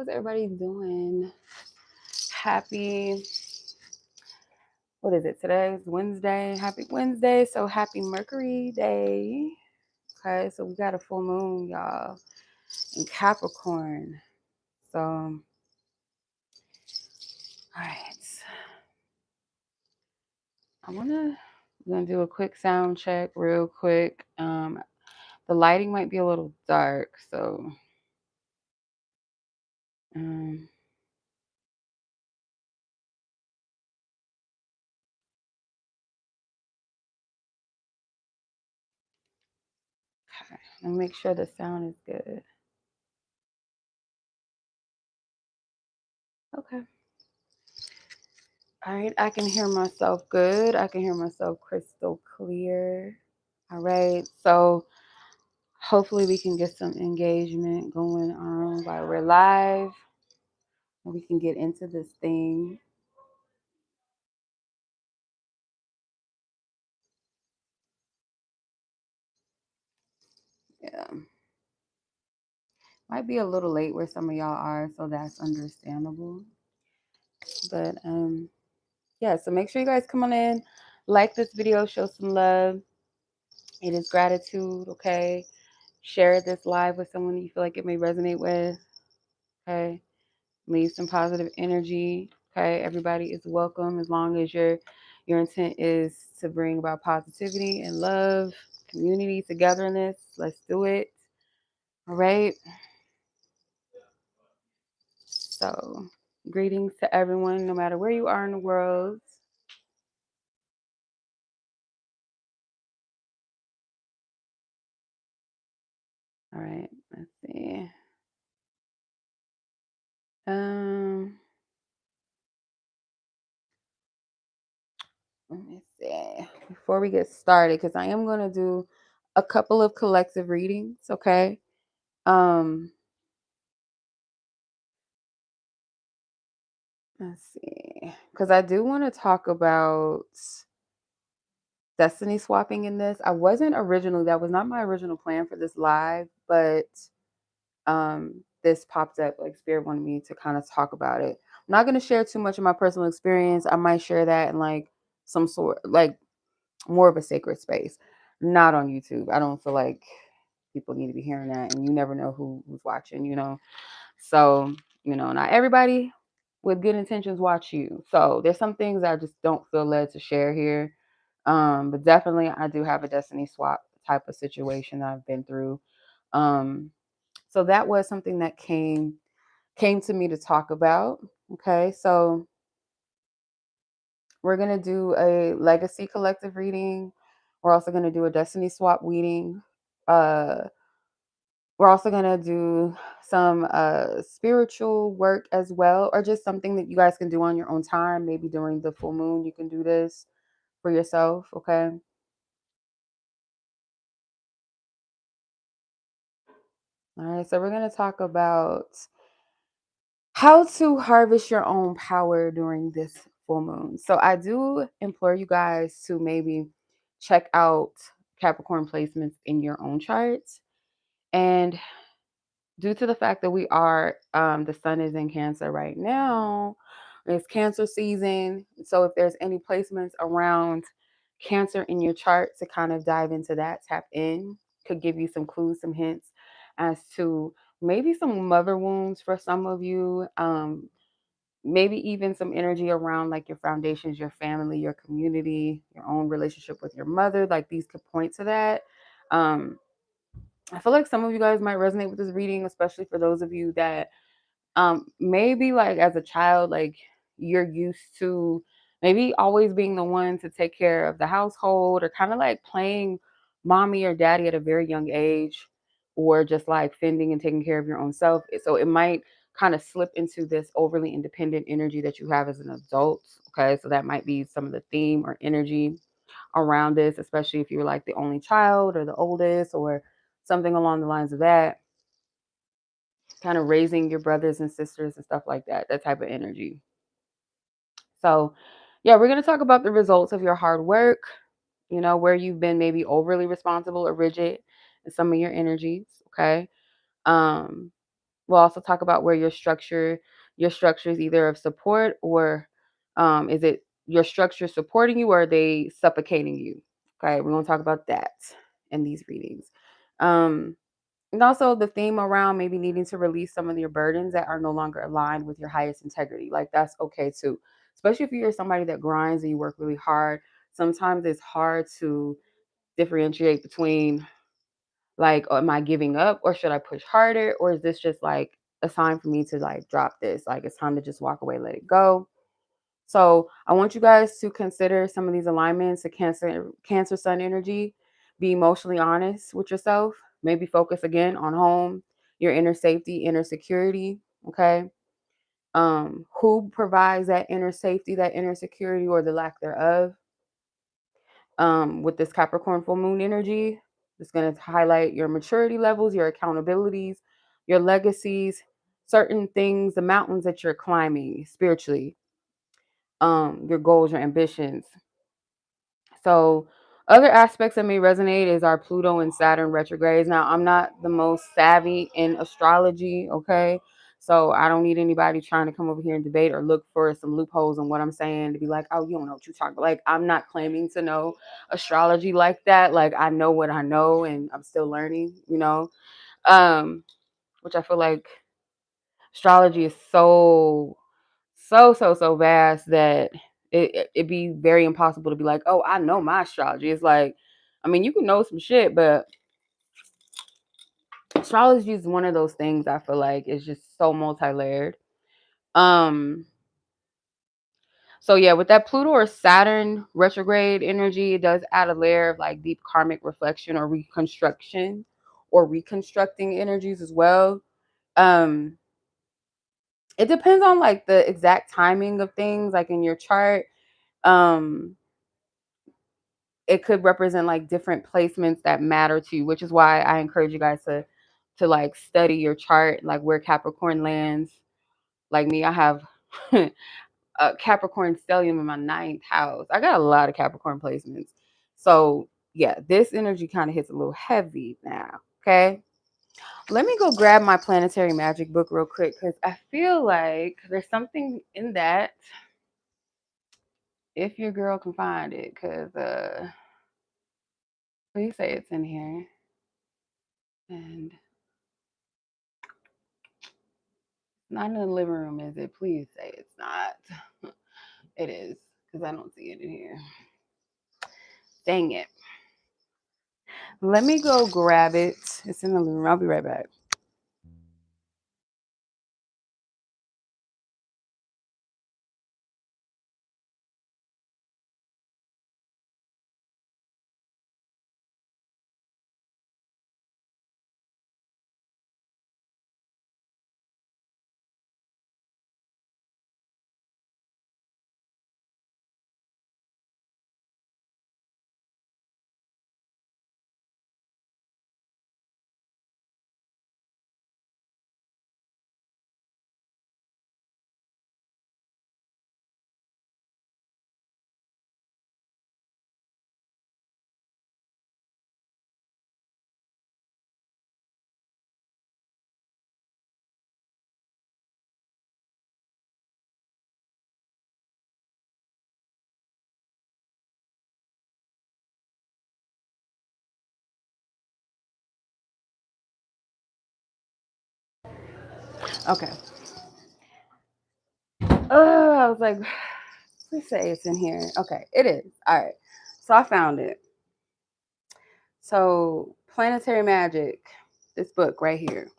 is everybody doing? Happy, what is it? Today's Wednesday. Happy Wednesday. So happy Mercury Day. Okay, so we got a full moon, y'all, in Capricorn. So, all right. We're gonna do a quick sound check real quick. The lighting might be a little dark, so um okay. Let me make sure the sound is good. Okay. All right, I can hear myself good. I can hear myself crystal clear. All right, so hopefully we can get some engagement going on while we're live and we can get into this thing. Yeah. Might be a little late where some of y'all are, so that's understandable. But yeah, so make sure you guys come on in, like this video, show some love. It is gratitude, okay? Share this live with someone you feel like it may resonate with, okay? Leave some positive energy, okay? Everybody is welcome as long as your intent is to bring about positivity and love, community, togetherness. Let's do it. All right. So, greetings to everyone, no matter where you are in the world. All right, let's see. Let me see. Before we get started, because I am going to do a couple of collective readings, okay? Let's see. Because I do want to talk about destiny swapping in this. I wasn't originally, that was not my original plan for this live, but this popped up, like spirit wanted me to kind of talk about it. I'm not going to share too much of my personal experience. I might share that in like some sort, like more of a sacred space, not on YouTube. I don't feel like people need to be hearing that, and you never know who's watching, you know. So, you know, not everybody with good intentions watch you. So there's some things I just don't feel led to share here. But definitely I do have a destiny swap type of situation that I've been through. So that was something that came to me to talk about. Okay, so we're gonna do a legacy collective reading. We're also gonna do a destiny swap reading. Uh, we're also gonna do some spiritual work as well, or just something that you guys can do on your own time. Maybe during the full moon, you can do this for yourself. Okay. All right. So we're gonna talk about how to harvest your own power during this full moon. So I do implore you guys to maybe check out Capricorn placements in your own charts. And due to the fact that we are, the sun is in Cancer right now, it's Cancer season. So if there's any placements around Cancer in your chart, to kind of dive into that, tap in, could give you some clues, some hints as to maybe some mother wounds for some of you. Maybe even some energy around like your foundations, your family, your community, your own relationship with your mother. Like these could point to that. Um, I feel like some of you guys might resonate with this reading, especially for those of you that maybe like as a child, like you're used to maybe always being the one to take care of the household, or kind of like playing mommy or daddy at a very young age, or just like fending and taking care of your own self. So it might kind of slip into this overly independent energy that you have as an adult. Okay, so that might be some of the theme or energy around this, especially if you're like the only child or the oldest, or something along the lines of that, kind of raising your brothers and sisters and stuff like that, that type of energy. So, yeah, we're going to talk about the results of your hard work, you know, where you've been maybe overly responsible or rigid in some of your energies. Okay. Um, We'll also talk about where your structure is either of support or is it your structure supporting you or are they suffocating you? Okay, we're gonna talk about that in these readings. Um, and also the theme around maybe needing to release some of your burdens that are no longer aligned with your highest integrity. Like that's okay too. Especially if you're somebody that grinds and you work really hard. Sometimes it's hard to differentiate between like, am I giving up or should I push harder? Or is this just like a sign for me to like drop this? Like it's time to just walk away, let it go. So I want you guys to consider some of these alignments to Cancer Sun energy. Be emotionally honest with yourself. Maybe focus again on home, your inner safety, inner security. Okay. Who provides that inner safety, that inner security, or the lack thereof? With this Capricorn full moon energy, it's going to highlight your maturity levels, your accountabilities, your legacies, certain things, the mountains that you're climbing spiritually, your goals, your ambitions. So other aspects that may resonate is our Pluto and Saturn retrogrades. Now, I'm not the most savvy in astrology, okay? So I don't need anybody trying to come over here and debate or look for some loopholes in what I'm saying to be like, oh, you don't know what you're talking about. Like, I'm not claiming to know astrology like that. Like, I know what I know and I'm still learning, which I feel like astrology is so vast that it'd be very impossible to be like, oh, I know my astrology. It's like, I mean, you can know some shit, but astrology is one of those things I feel like is just so multi-layered. Um, so yeah, with that Pluto or Saturn retrograde energy, it does add a layer of like deep karmic reflection or reconstruction or reconstructing energies as well. Um, it depends on like the exact timing of things, like in your chart. Um, it could represent like different placements that matter to you, which is why I encourage you guys to like study your chart, like where Capricorn lands. Like me, I have a Capricorn stellium in my ninth house. I got a lot of Capricorn placements. So yeah, this energy kind of hits a little heavy now. Okay. Let me go grab my planetary magic book real quick because I feel like there's something in that if your girl can find it. Because please say it's in here. And not in the living room, is it? Please say it's not. It is, because I don't see it in here. Dang it. Let me go grab it. It's in the living room. I'll be right back. Okay. Oh, I was like, please say it's in here. Okay, it is. All right. So I found it. So Planetary Magic, this book right here.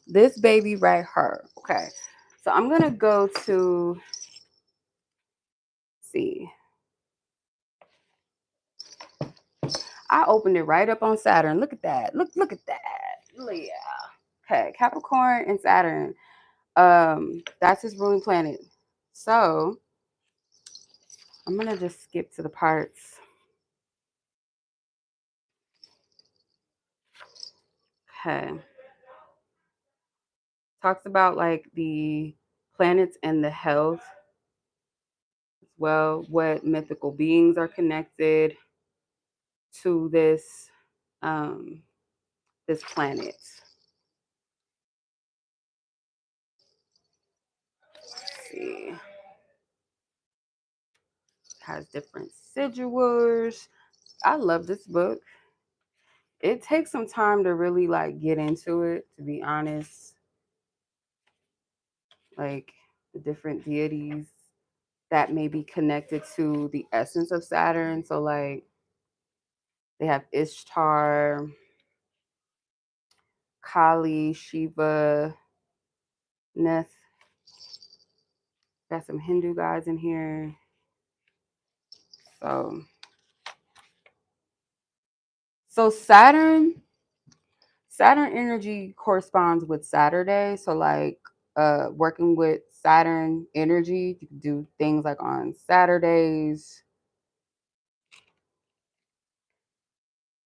This baby right here. Okay. So I'm gonna go to see. I opened it right up on Saturn. Look at that. Look at that. Yeah. Okay, Capricorn and Saturn. That's his ruling planet. So I'm gonna just skip to the parts. Okay. Talks about like the planets and the health as well, what mythical beings are connected to um this planet. see. Has different sigils. I love this book. It takes some time to really like get into it, to be honest. Like the different deities that may be connected to the essence of Saturn. So like they have Ishtar, Kali, Shiva, Neth. Got some Hindu guys in here. So Saturn energy corresponds with Saturday. So like working with Saturn energy, you can do things like on Saturdays.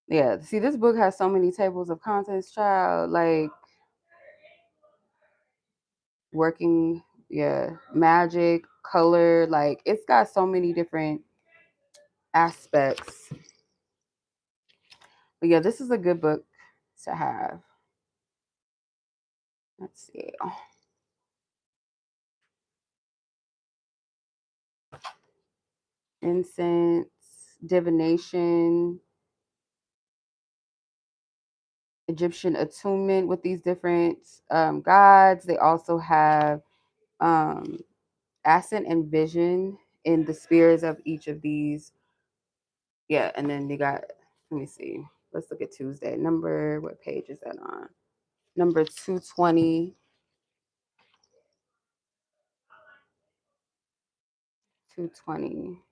Yeah, see, this book has so many tables of contents, child. Like working, yeah, magic, color, like it's got so many different aspects. But yeah, this is a good book to have. Let's see. Incense, divination, Egyptian attunement with these different gods. They also have um, ascent and vision in the spheres of each of these. Yeah, and then they got, let me see. Let's look at Tuesday. What page is that on? Number 220. 220.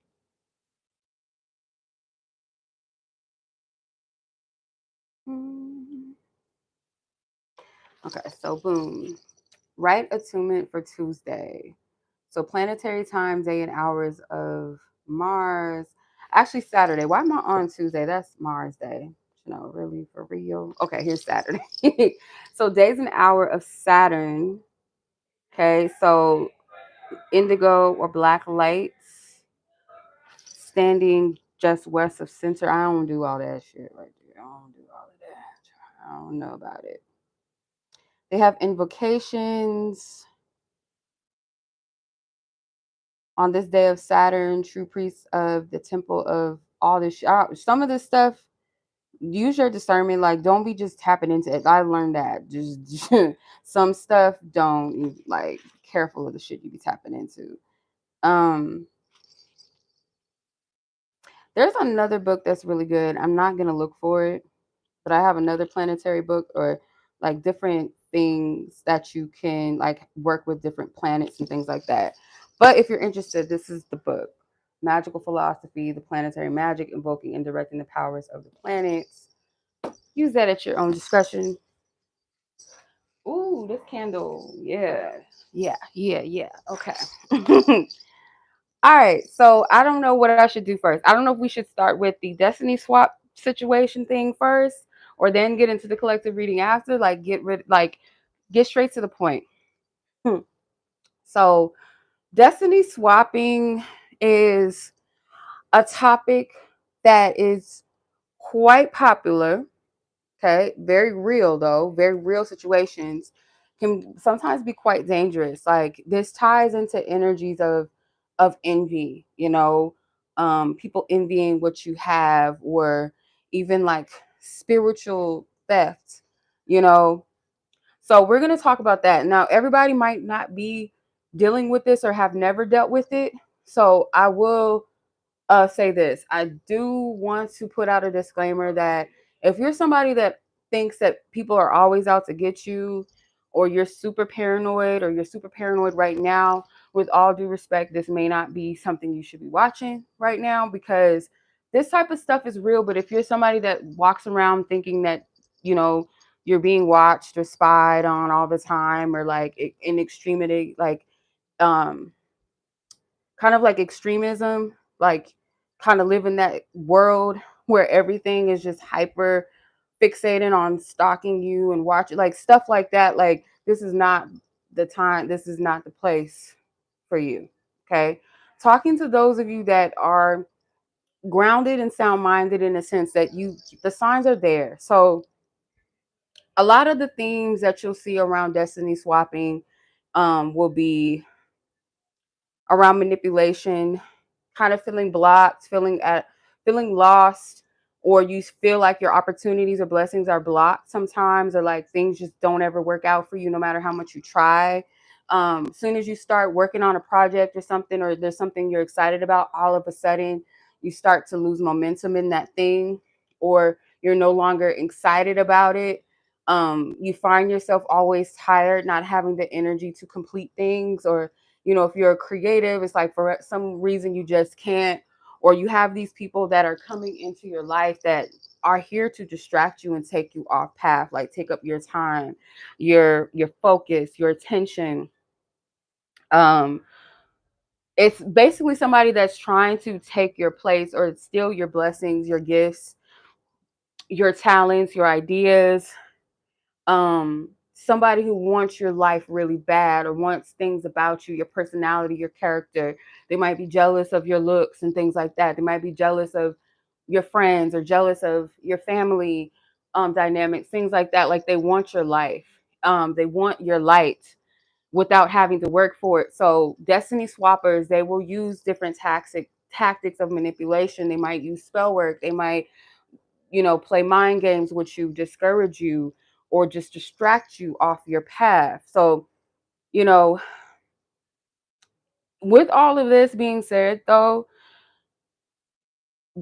Okay, so boom. Right attunement for Tuesday. So planetary time, day and hours of Mars. Actually, Saturday. Why am I on Tuesday? That's Mars Day. No, really, for real. Okay, here's Saturday. So days and hour of Saturn. Okay, so indigo or black lights standing just west of center. I don't do all that shit right there. I don't do all of that. I don't know about it. They have invocations on this day of Saturn, true priests of the temple of all this. Some of this stuff, use your discernment. Like, don't be just tapping into it. I learned that. Just some stuff, don't like careful of the shit you be tapping into. There's another book that's really good. I'm not gonna look for it, but I have another planetary book or like different things that you can like work with different planets and things like that. But if you're interested, this is the book. Magical Philosophy, the Planetary Magic, Invoking and Directing the Powers of the Planets. Use that at your own discretion. Ooh, this candle. Yeah. Yeah. Okay. All right. So I don't know what I should do first. I don't know if we should start with the Destiny Swap situation thing first or then get into the collective reading after. Like get straight to the point. So destiny swapping is a topic that is quite popular. Okay, very real though, very real situations can sometimes be quite dangerous. Like this ties into energies of envy, people envying what you have, or even like spiritual theft, you know. So we're gonna talk about that. Now, everybody might not be dealing with this or have never dealt with it. So I will say this. I do want to put out a disclaimer that if you're somebody that thinks that people are always out to get you, or you're super paranoid, or you're super paranoid right now, with all due respect, this may not be something you should be watching right now, because this type of stuff is real. But if you're somebody that walks around thinking that, you're being watched or spied on all the time, or like in extremity, like, um, kind of like extremism, like kind of live in that world where everything is just hyper fixated on stalking you and watching, like stuff like that. Like, this is not the time, this is not the place for you. Okay. Talking to those of you that are grounded and sound minded, in a sense that the signs are there. So a lot of the themes that you'll see around destiny swapping will be around manipulation, kind of feeling blocked, feeling lost, or you feel like your opportunities or blessings are blocked sometimes, or like things just don't ever work out for you no matter how much you try. Soon as you start working on a project or something, or there's something you're excited about, all of a sudden you start to lose momentum in that thing, or you're no longer excited about it. You find yourself always tired, not having the energy to complete things, or if you're a creative, it's like for some reason you just can't, or you have these people that are coming into your life that are here to distract you and take you off path, like take up your time, your focus, your attention. Um, it's basically somebody that's trying to take your place or steal your blessings, your gifts, your talents, your ideas. Somebody who wants your life really bad, or wants things about you, your personality, your character. They might be jealous of your looks and things like that. They might be jealous of your friends, or jealous of your family dynamics, things like that. Like they want your life. They want your light without having to work for it. So destiny swappers, they will use different tactics of manipulation. They might use spell work. They might play mind games with you, discourage you, or just distract you off your path. So, you know, with all of this being said, though,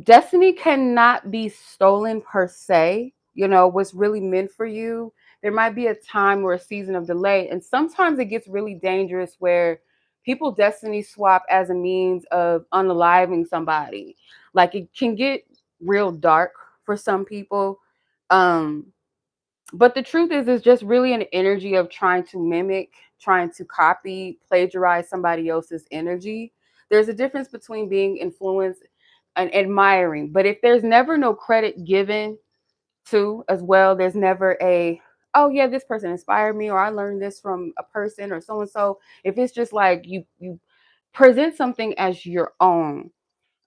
destiny cannot be stolen per se. What's really meant for you. There might be a time or a season of delay. And sometimes it gets really dangerous where people destiny swap as a means of unaliving somebody. Like it can get real dark for some people. Um, But the truth is, it's just really an energy of trying to mimic, trying to copy, plagiarize somebody else's energy. There's a difference between being influenced and admiring. But if there's never no credit given to as well, there's never oh yeah, this person inspired me, or I learned this from a person or so and so. If it's just like you present something as your own,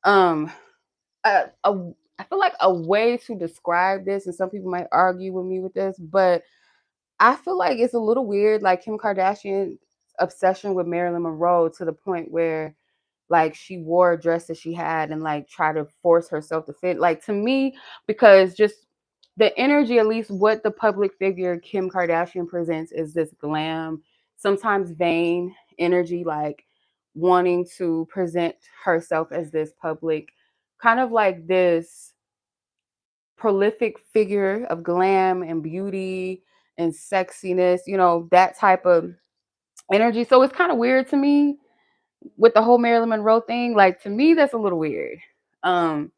um, I feel like a way to describe this, and some people might argue with me with this, but I feel like it's a little weird, like Kim Kardashian's obsession with Marilyn Monroe, to the point where like she wore a dress that she had and like try to force herself to fit. Like to me, because just the energy, at least what the public figure Kim Kardashian presents, is this glam, sometimes vain energy, like wanting to present herself as this public, kind of like this prolific figure of glam and beauty and sexiness, that type of energy. So it's kind of weird to me with the whole Marilyn Monroe thing. Like to me, that's a little weird. Um,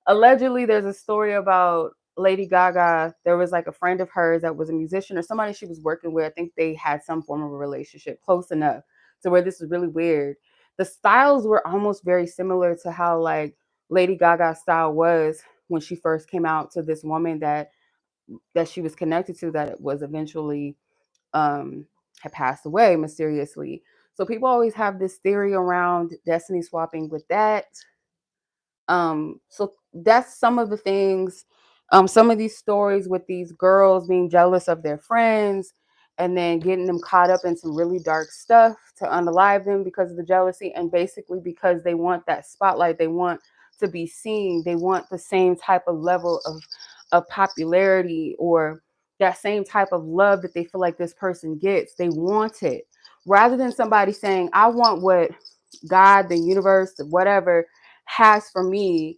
Allegedly, there's a story about Lady Gaga. There was like a friend of hers that was a musician, or somebody she was working with. I think they had some form of a relationship, close enough to where this is really weird. The styles were almost very similar to how like Lady Gaga's style was when she first came out to this woman that she was connected to, that was eventually um had passed away mysteriously. So people always have this theory around destiny swapping with that. So that's some of the things, some of these stories with these girls being jealous of their friends, and then getting them caught up in some really dark stuff to unalive them because of the jealousy, and basically because they want that spotlight, they want to be seen, they want the same type of level of popularity, or that same type of love that they feel like this person gets. They want it, rather than somebody saying, I want what God, the universe, whatever has for me.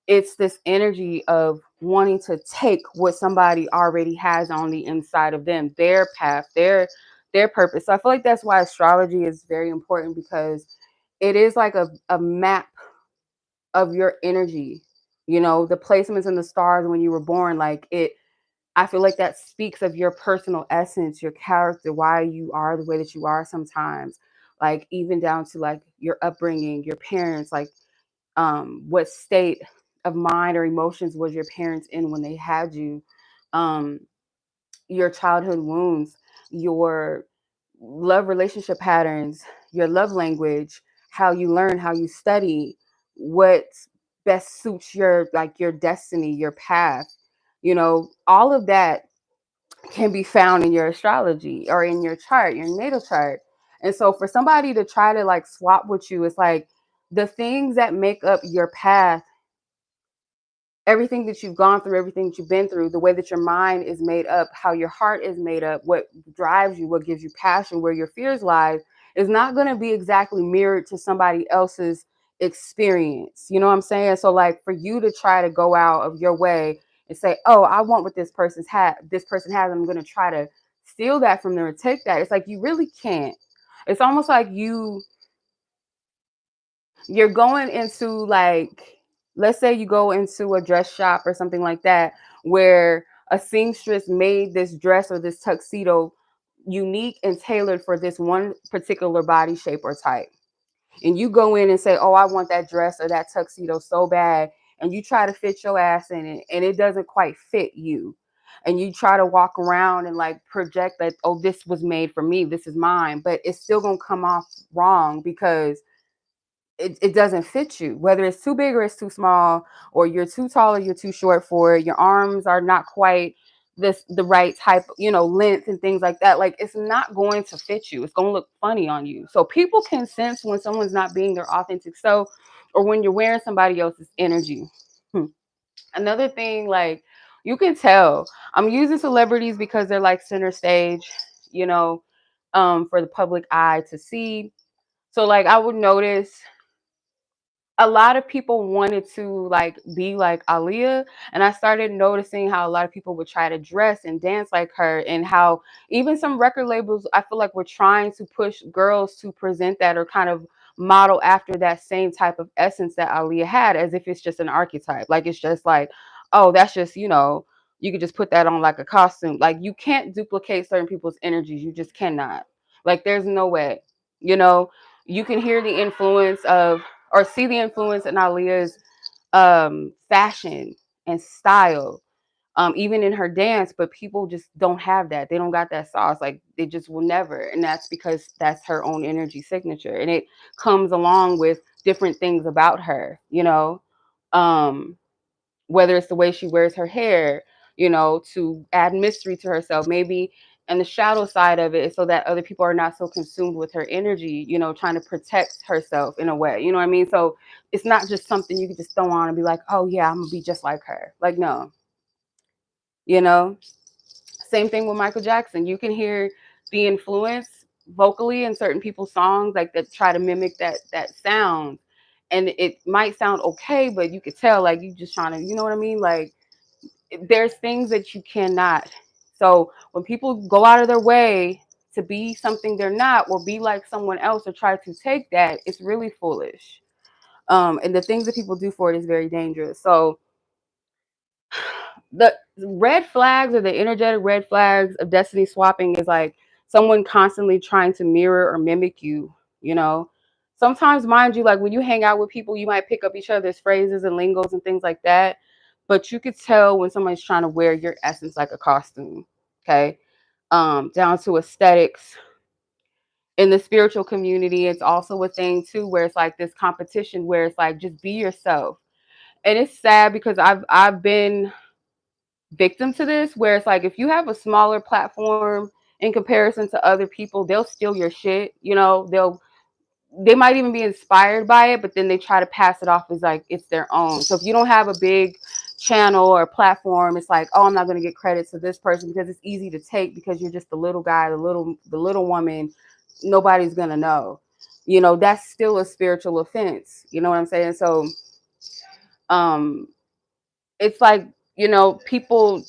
It's this energy of wanting to take what somebody already has on the inside of them, their path, their purpose. So I feel like that's why astrology is very important, because it is like a map of your energy. The placements in the stars when you were born, like it, I feel like that speaks of your personal essence, your character, why you are the way that you are sometimes. Like even down to like your upbringing, your parents, like what state of mind or emotions was your parents in when they had you, um, your childhood wounds, your love relationship patterns, your love language, how you learn, how you study, what best suits your destiny, your path. All of that can be found in your astrology or in your chart, your natal chart. And so for somebody to try to like swap with you, it's like the things that make up your path, everything that you've gone through, everything that you've been through, the way that your mind is made up, how your heart is made up, what drives you, what gives you passion, where your fears lie, is not going to be exactly mirrored to somebody else's experience. You know what I'm saying? So like for you to try to go out of your way and say, oh, I want what this person has, I'm going to try to steal that from them or take that. It's like you really can't. It's almost like you're going into like, let's say you go into a dress shop or something like that, where a seamstress made this dress or this tuxedo unique and tailored for this one particular body shape or type. And you go in and say, oh, I want that dress or that tuxedo so bad. And you try to fit your ass in it and it doesn't quite fit you. And you try to walk around and like project that, oh, this was made for me, this is mine. But it's still going to come off wrong because it doesn't fit you, whether it's too big or it's too small, or you're too tall or you're too short for it. Your arms are not quite the right type, length and things like that. Like it's not going to fit you. It's going to look funny on you. So people can sense when someone's not being their authentic self, or when you're wearing somebody else's energy. Another thing, like you can tell, I'm using celebrities because they're like center stage, you know, for the public eye to see. So like I would notice a lot of people wanted to like be like Aaliyah, and I started noticing how a lot of people would try to dress and dance like her, and how even some record labels, I feel like, were trying to push girls to present that or kind of model after that same type of essence that Aaliyah had, as if it's just an archetype. Like it's just like, oh, that's just, you could just put that on like a costume. Like you can't duplicate certain people's energies. You just cannot. Like there's no way, you know. You can hear the influence of, or see the influence in Aaliyah's fashion and style, even in her dance, but people just don't have that. They don't got that sauce. Like they just will never. And that's because that's her own energy signature. And it comes along with different things about her, um, whether it's the way she wears her hair, to add mystery to herself, maybe. And the shadow side of it is so that other people are not so consumed with her energy, trying to protect herself in a way, you know what I mean? So it's not just something you can just throw on and be like, oh yeah, I'm gonna be just like her. Like, no, you know, same thing with Michael Jackson. You can hear the influence vocally in certain people's songs, like that try to mimic that sound. And it might sound okay, but you could tell like you just trying to, you know what I mean? Like there's things that you cannot. So when people go out of their way to be something they're not, or be like someone else, or try to take that, it's really foolish. And the things that people do for it is very dangerous. So the red flags, or the energetic red flags of destiny swapping, is like someone constantly trying to mirror or mimic you, you know. Sometimes, mind you, like when you hang out with people, you might pick up each other's phrases and lingos and things like that, but you could tell when somebody's trying to wear your essence like a costume. Okay. Down to aesthetics. In the spiritual community, it's also a thing too, where it's like this competition where it's like just be yourself. And it's sad because I've been victim to this, where it's like if you have a smaller platform in comparison to other people, they'll steal your shit. They might even be inspired by it, but then they try to pass it off as like it's their own. So if you don't have a big channel or platform, it's like, oh, I'm not going to get credit to this person because it's easy to take, because you're just the little guy, the little woman. Nobody's going to know. That's still a spiritual offense. You know what I'm saying? So um it's like, people,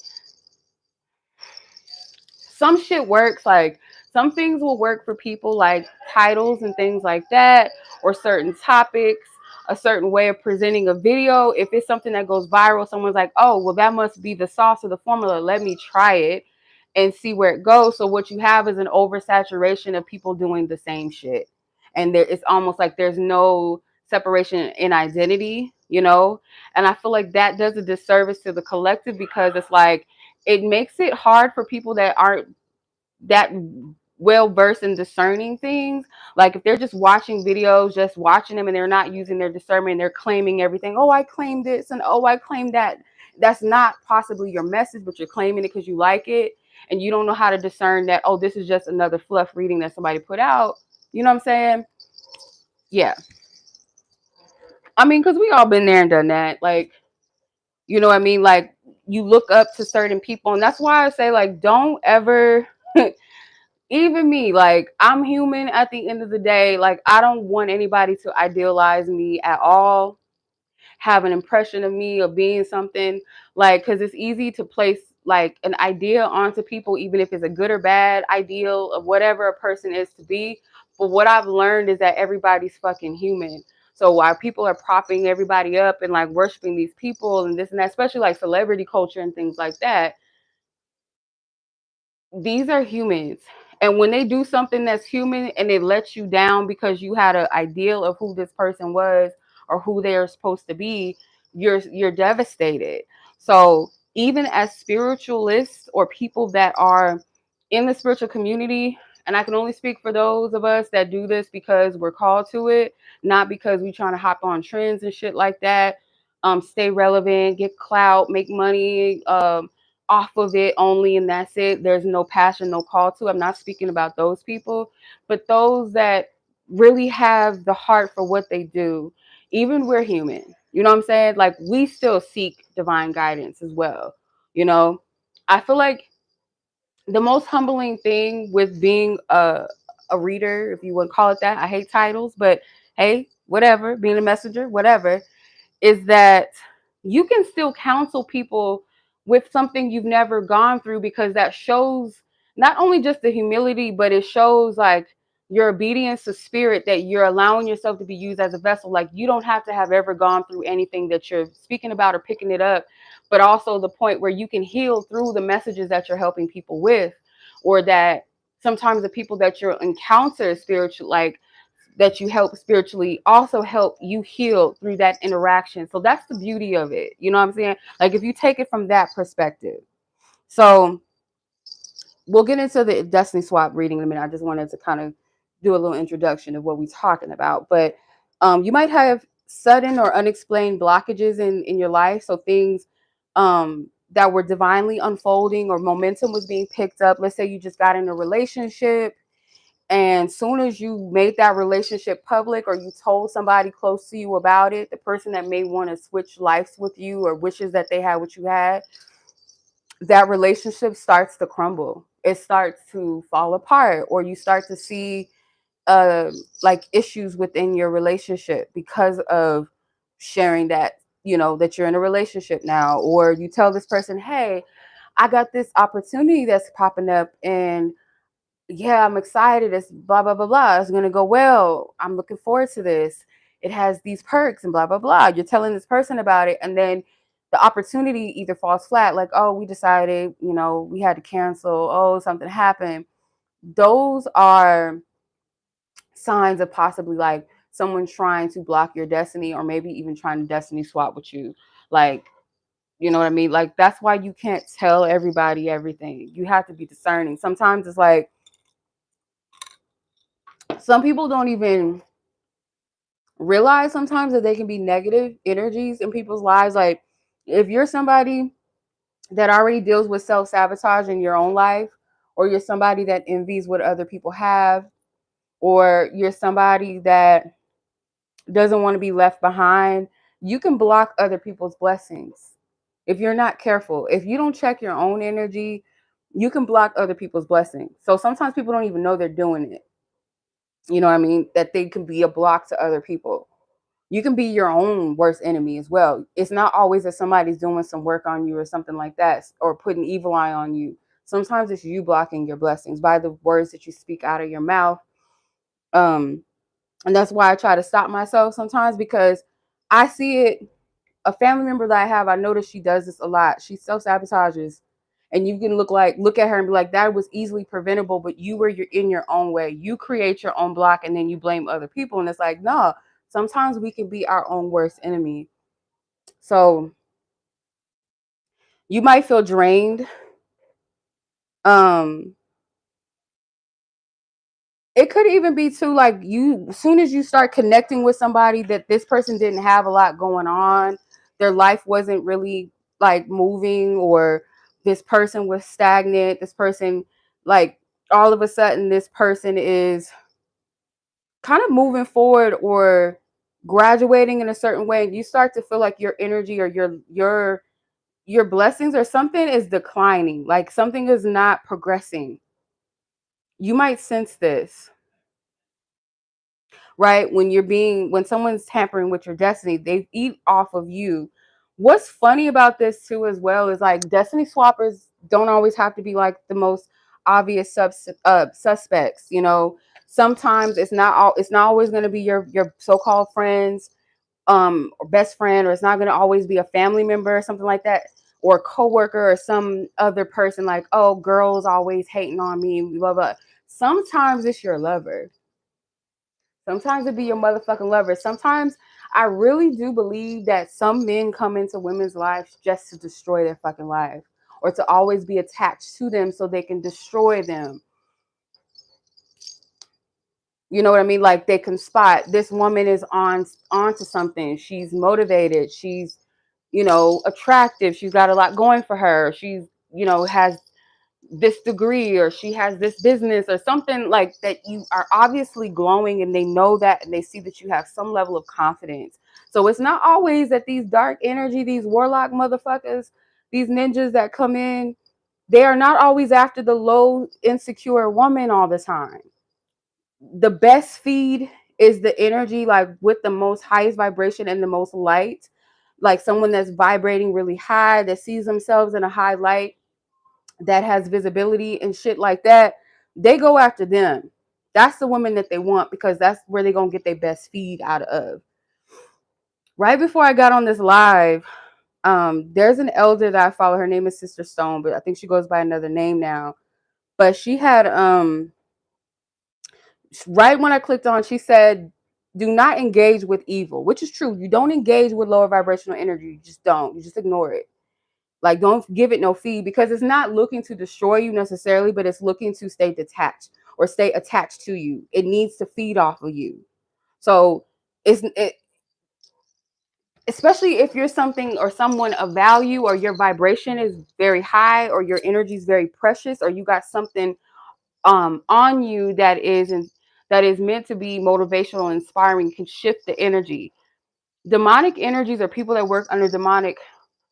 some shit works. Like some things will work for people, like titles and things like that, or certain topics, a certain way of presenting a video. If it's something that goes viral, someone's like, oh, well, that must be the sauce or the formula, let me try it and see where it goes. So what you have is an oversaturation of people doing the same shit, and it's almost like there's no separation in identity, and I feel like that does a disservice to the collective, because it's like it makes it hard for people that aren't that well versed in discerning things. Like if they're just watching videos, just watching them, and they're not using their discernment, they're claiming everything. Oh, I claim this, and oh, I claim that. That's not possibly your message, but you're claiming it because you like it, and you don't know how to discern that, oh, this is just another fluff reading that somebody put out. You know what I'm saying? Yeah. I mean, because we all been there and done that. Like, you know what I mean? Like, you look up to certain people. And that's why I say, like, don't ever, even me, like, I'm human at the end of the day. Like, I don't want anybody to idealize me at all, have an impression of me or being something, like, because it's easy to place like an idea onto people, even if it's a good or bad ideal of whatever a person is to be. But what I've learned is that everybody's fucking human. So while people are propping everybody up and like worshiping these people and this and that, especially like celebrity culture and things like that, these are humans. And when they do something that's human and it lets you down because you had an ideal of who this person was or who they're supposed to be, you're devastated. So even as spiritualists or people that are in the spiritual community, and I can only speak for those of us that do this because we're called to it, not because we trying to hop on trends and shit like that, stay relevant, get clout, make money, off of it only, and that's it. There's no passion, no call to. I'm not speaking about those people, but those that really have the heart for what they do. Even we're human. You know what I'm saying? Like, we still seek divine guidance as well. You know, I feel like the most humbling thing with being a reader, if you would call it that, I hate titles, but hey, whatever, being a messenger, whatever, is that you can still counsel people with something you've never gone through, because that shows not only just the humility, but it shows like your obedience to spirit, that you're allowing yourself to be used as a vessel. Like, you don't have to have ever gone through anything that you're speaking about or picking it up, but also the point where you can heal through the messages that you're helping people with, or that sometimes the people that you encounter spiritual, like that you help spiritually, also help you heal through that interaction. So that's the beauty of it. You know what I'm saying? Like, if you take it from that perspective. So we'll get into the Destiny Swap reading in a minute. I just wanted to kind of do a little introduction of what we're talking about. But you might have sudden or unexplained blockages in your life. So things that were divinely unfolding, or momentum was being picked up. Let's say you just got in a relationship, and soon as you made that relationship public, or you told somebody close to you about it, the person that may want to switch lives with you or wishes that they had what you had, that relationship starts to crumble. It starts to fall apart, or you start to see like issues within your relationship because of sharing that, you know, that you're in a relationship now. Or you tell this person, hey, I got this opportunity that's popping up, and yeah, I'm excited. It's blah, blah, blah, blah. It's going to go well. I'm looking forward to this. It has these perks and blah, blah, blah. You're telling this person about it. And then the opportunity either falls flat, like, oh, we decided, you know, we had to cancel. Oh, something happened. Those are signs of possibly like someone trying to block your destiny, or maybe even trying to destiny swap with you. Like, you know what I mean? Like, that's why you can't tell everybody everything. You have to be discerning. Sometimes it's like, some people don't even realize sometimes that they can be negative energies in people's lives. Like, if you're somebody that already deals with self-sabotage in your own life, or you're somebody that envies what other people have, or you're somebody that doesn't want to be left behind, you can block other people's blessings. If you're not careful, if you don't check your own energy, you can block other people's blessings. So sometimes people don't even know they're doing it. You know what I mean? That they can be a block to other people. You can be your own worst enemy as well. It's not always that somebody's doing some work on you or something like that, or putting evil eye on you. Sometimes it's you blocking your blessings by the words that you speak out of your mouth. Um, and that's why I try to stop myself sometimes, because I see it. A family member that I have, I notice she does this a lot. She self-sabotages. And you can look at her and be like, that was easily preventable, but you're in your own way. You create your own block, and then you blame other people. And it's like, no, sometimes we can be our own worst enemy. So you might feel drained. Um, it could even be too, like, you, as soon as you start connecting with somebody that this person didn't have a lot going on, their life wasn't really like moving, or this person was stagnant, this person, like, all of a sudden this person is kind of moving forward or graduating in a certain way, you start to feel like your energy or your blessings or something is declining, like something is not progressing. You might sense this, right? When someone's tampering with your destiny, they eat off of you. What's funny about this too as well is like destiny swappers don't always have to be like the most obvious suspects, you know. Sometimes it's not always going to be your so-called friends, or best friend, or it's not going to always be a family member or something like that, or a coworker or some other person like, oh, girls always hating on me, blah blah. Sometimes it's your lover. Sometimes it be your motherfucking lover. Sometimes I really do believe that some men come into women's lives just to destroy their fucking life, or to always be attached to them so they can destroy them. You know what I mean? Like they can spot this woman is onto something. She's motivated. She's, you know, attractive. She's got a lot going for her. She's, you know, has this degree, or she has this business or something like that. You are obviously glowing, and they know that, and they see that you have some level of confidence. So it's not always that these dark energy, these warlock motherfuckers, these ninjas that come in, they are not always after the low insecure woman all the time. The best feed is the energy like with the most highest vibration and the most light, like someone that's vibrating really high, that sees themselves in a high light, that has visibility and shit like that. They go after them. That's the woman that they want, because that's where they're gonna get their best feed out of. Right before I got on this live, there's an elder that I follow. Her name is Sister Stone, but I think she goes by another name now. But she had right when I clicked on, she said, do not engage with evil, which is true. You don't engage with lower vibrational energy. You just don't. You just ignore it. Like, don't give it no feed, because it's not looking to destroy you necessarily, but it's looking to stay detached or stay attached to you. It needs to feed off of you. So especially if you're something or someone of value, or your vibration is very high, or your energy is very precious, or you got something on you that is meant to be motivational and inspiring, can shift the energy. Demonic energies, or people that work under demonic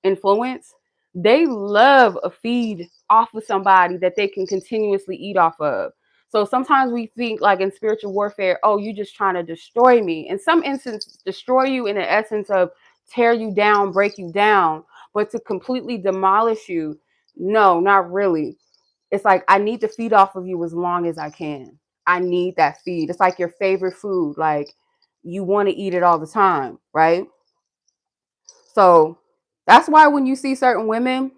influence, they love a feed off of somebody that they can continuously eat off of. So sometimes we think, like in spiritual warfare, oh, you just trying to destroy me. In some instance, destroy you in the essence of tear you down, break you down, but to completely demolish you, no, not really. It's like, I need to feed off of you as long as I can. I need that feed. It's like your favorite food. Like, you want to eat it all the time, right? So that's why when you see certain women,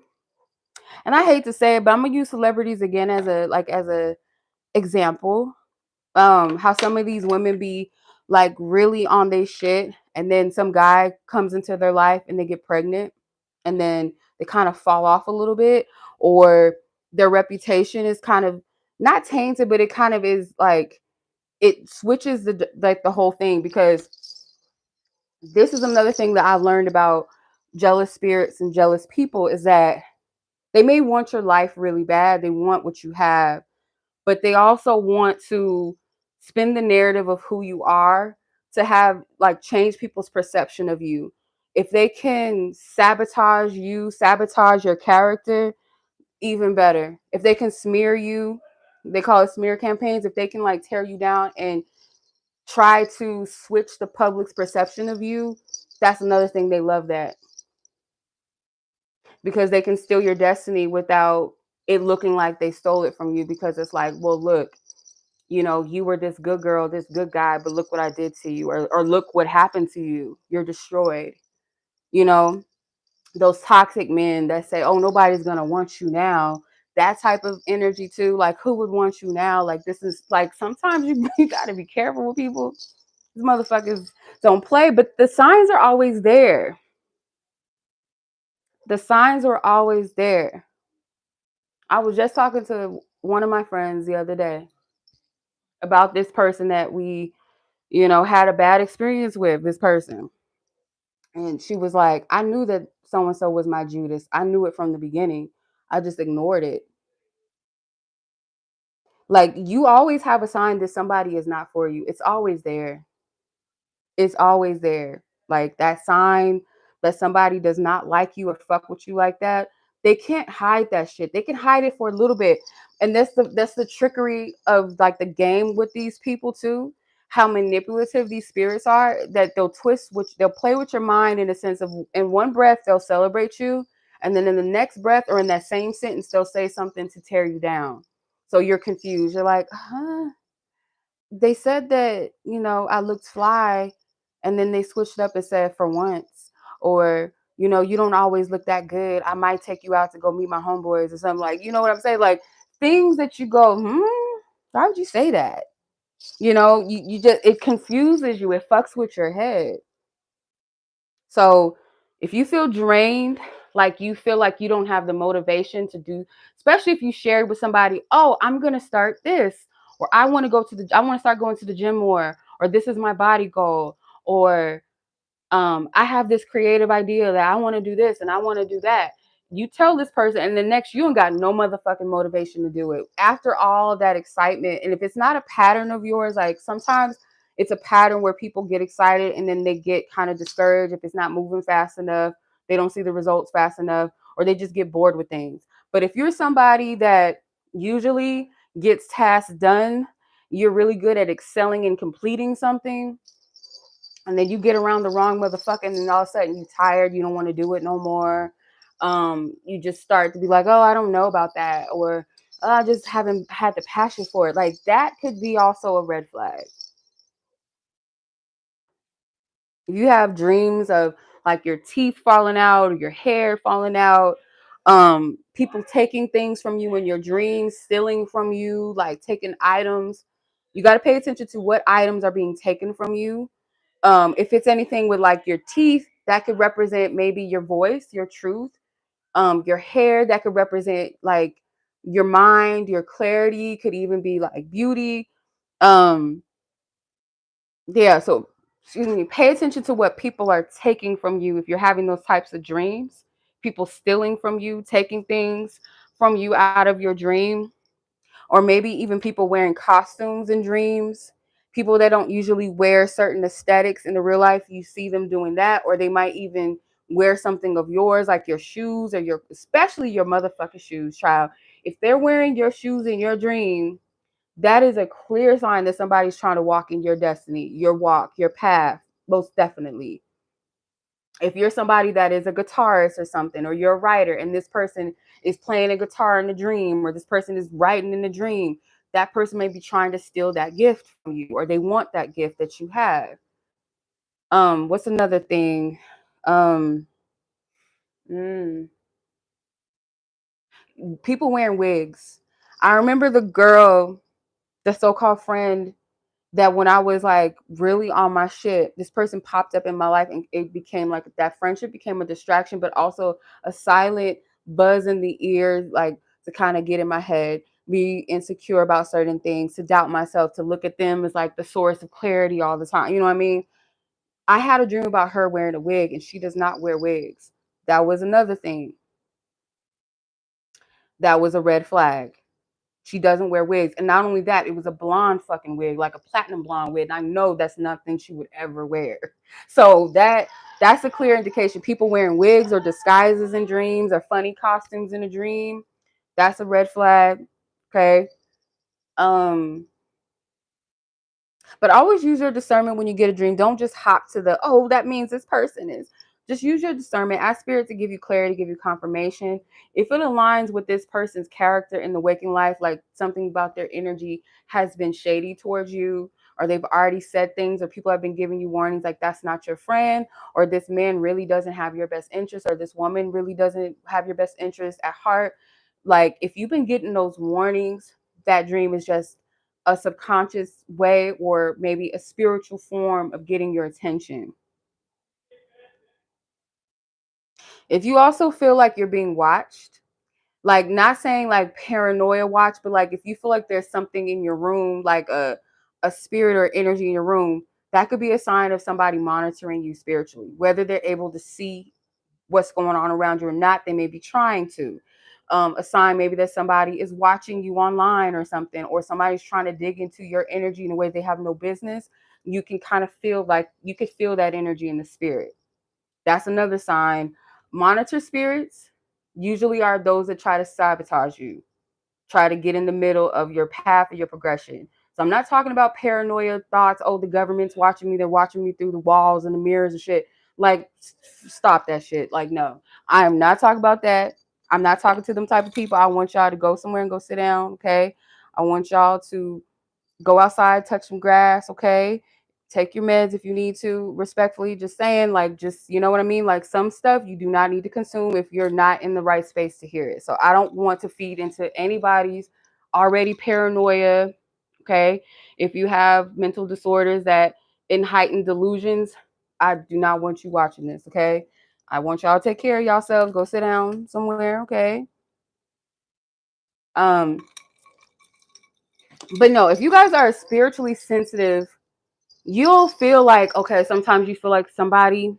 and I hate to say it, but I'm gonna use celebrities again as a example. How some of these women be like really on their shit, and then some guy comes into their life and they get pregnant, and then they kind of fall off a little bit, or their reputation is kind of not tainted, but it kind of is like, it switches the whole thing. Because this is another thing that I've learned about jealous spirits and jealous people, is that they may want your life really bad. They want what you have, but they also want to spin the narrative of who you are, to have like change people's perception of you. If they can sabotage you, sabotage your character, even better. If they can smear you, they call it smear campaigns. If they can like tear you down and try to switch the public's perception of you, that's another thing they love, that, because they can steal your destiny without it looking like they stole it from you. Because it's like, well, look, you know, you were this good girl, this good guy, but look what I did to you, or look what happened to you. You're destroyed. You know, those toxic men that say, oh, nobody's gonna want you now. That type of energy too. Like, who would want you now? Like, this is like, sometimes you gotta be careful with people. These motherfuckers don't play, but the signs are always there. The signs are always there. I was just talking to one of my friends the other day about this person that we, you know, had a bad experience with this person. And she was like, I knew that so and so was my Judas. I knew it from the beginning. I just ignored it. Like, you always have a sign that somebody is not for you. It's always there. It's always there. Like, that sign that somebody does not like you or fuck with you like that, they can't hide that shit. They can hide it for a little bit. And that's the trickery of like the game with these people too. How manipulative these spirits are, that they'll twist, which they'll play with your mind in a sense of, in one breath they'll celebrate you, and then in the next breath or in that same sentence they'll say something to tear you down. So you're confused. You're like, huh? They said that, I looked fly, and then they switched up and said for once, or, you don't always look that good. I might take you out to go meet my homeboys or something, like, you know what I'm saying? Like, things that you go, why would you say that? You just, it confuses you. It fucks with your head. So if you feel drained, like you feel like you don't have the motivation to do, especially if you shared with somebody, oh, I'm going to start this, or I want to start going to the gym more, or this is my body goal, or I have this creative idea that I want to do this and I want to do that. You tell this person, and the next, you ain't got no motherfucking motivation to do it. After all that excitement, and if it's not a pattern of yours, like sometimes it's a pattern where people get excited and then they get kind of discouraged if it's not moving fast enough, they don't see the results fast enough, or they just get bored with things. But if you're somebody that usually gets tasks done, you're really good at excelling and completing something, and then you get around the wrong motherfucker, and then all of a sudden you tired, you don't want to do it no more. You just start to be like, oh, I don't know about that, or I just haven't had the passion for it. Like, that could be also a red flag. You have dreams of like your teeth falling out or your hair falling out, people taking things from you in your dreams, stealing from you, like taking items. You got to pay attention to what items are being taken from you. If it's anything with like your teeth, that could represent maybe your voice, your truth. Your hair, that could represent like your mind, your clarity, could even be like beauty. Um, yeah, so excuse me, pay attention to what people are taking from you if you're having those types of dreams. People stealing from you, taking things from you out of your dream, or maybe even people wearing costumes in dreams. People that don't usually wear certain aesthetics in the real life, you see them doing that, or they might even wear something of yours, like your shoes, or especially your motherfucking shoes, child. If they're wearing your shoes in your dream, that is a clear sign that somebody's trying to walk in your destiny, your walk, your path, most definitely. If you're somebody that is a guitarist or something, or you're a writer and this person is playing a guitar in a dream, or this person is writing in a dream, that person may be trying to steal that gift from you, or they want that gift that you have. What's another thing? Um, mm, People wearing wigs. I remember the girl, the so-called friend, that when I was like really on my shit, this person popped up in my life, and it became like that friendship became a distraction, but also a silent buzz in the ear, like to kind of get in my head, be insecure about certain things, to doubt myself, to look at them as like the source of clarity all the time. You know what I mean? I had a dream about her wearing a wig, and she does not wear wigs. That was another thing. That was a red flag. She doesn't wear wigs. And not only that, it was a blonde fucking wig, like a platinum blonde wig. And I know that's nothing she would ever wear. So that's a clear indication. People wearing wigs or disguises in dreams, or funny costumes in a dream, that's a red flag. Okay. Um, but always use your discernment when you get a dream. Don't just hop to the, oh, that means this person is. Just use your discernment. Ask spirit to give you clarity, give you confirmation. If it aligns with this person's character in the waking life, like something about their energy has been shady towards you, or they've already said things, or people have been giving you warnings like that's not your friend, or this man really doesn't have your best interest, or this woman really doesn't have your best interest at heart. Like, if you've been getting those warnings, that dream is just a subconscious way, or maybe a spiritual form of getting your attention. If you also feel like you're being watched, like, not saying like paranoia watch, but like if you feel like there's something in your room, like a spirit or energy in your room, that could be a sign of somebody monitoring you spiritually. Whether they're able to see what's going on around you or not, they may be trying to. a sign maybe that somebody is watching you online or something, or somebody's trying to dig into your energy in a way they have no business. You can kind of feel like you could feel that energy in the spirit. That's another sign. Monitor spirits usually are those that try to sabotage you, try to get in the middle of your path or your progression. So I'm not talking about paranoia thoughts. Oh, the government's watching me. They're watching me through the walls and the mirrors and shit. Like, stop that shit. Like, no, I am not talking about that. I'm not talking to them type of people. I want y'all to go somewhere and go sit down. Okay. I want y'all to go outside, touch some grass. Okay. Take your meds if you need to, respectfully. Just saying, like, just, you know what I mean? Like, some stuff you do not need to consume if you're not in the right space to hear it. So I don't want to feed into anybody's already paranoia. Okay. If you have mental disorders that in heightened delusions, I do not want you watching this. Okay. I want y'all to take care of yourselves. Go sit down somewhere. Okay. Um, but no, if you guys are spiritually sensitive, you'll feel like, okay, sometimes you feel like somebody's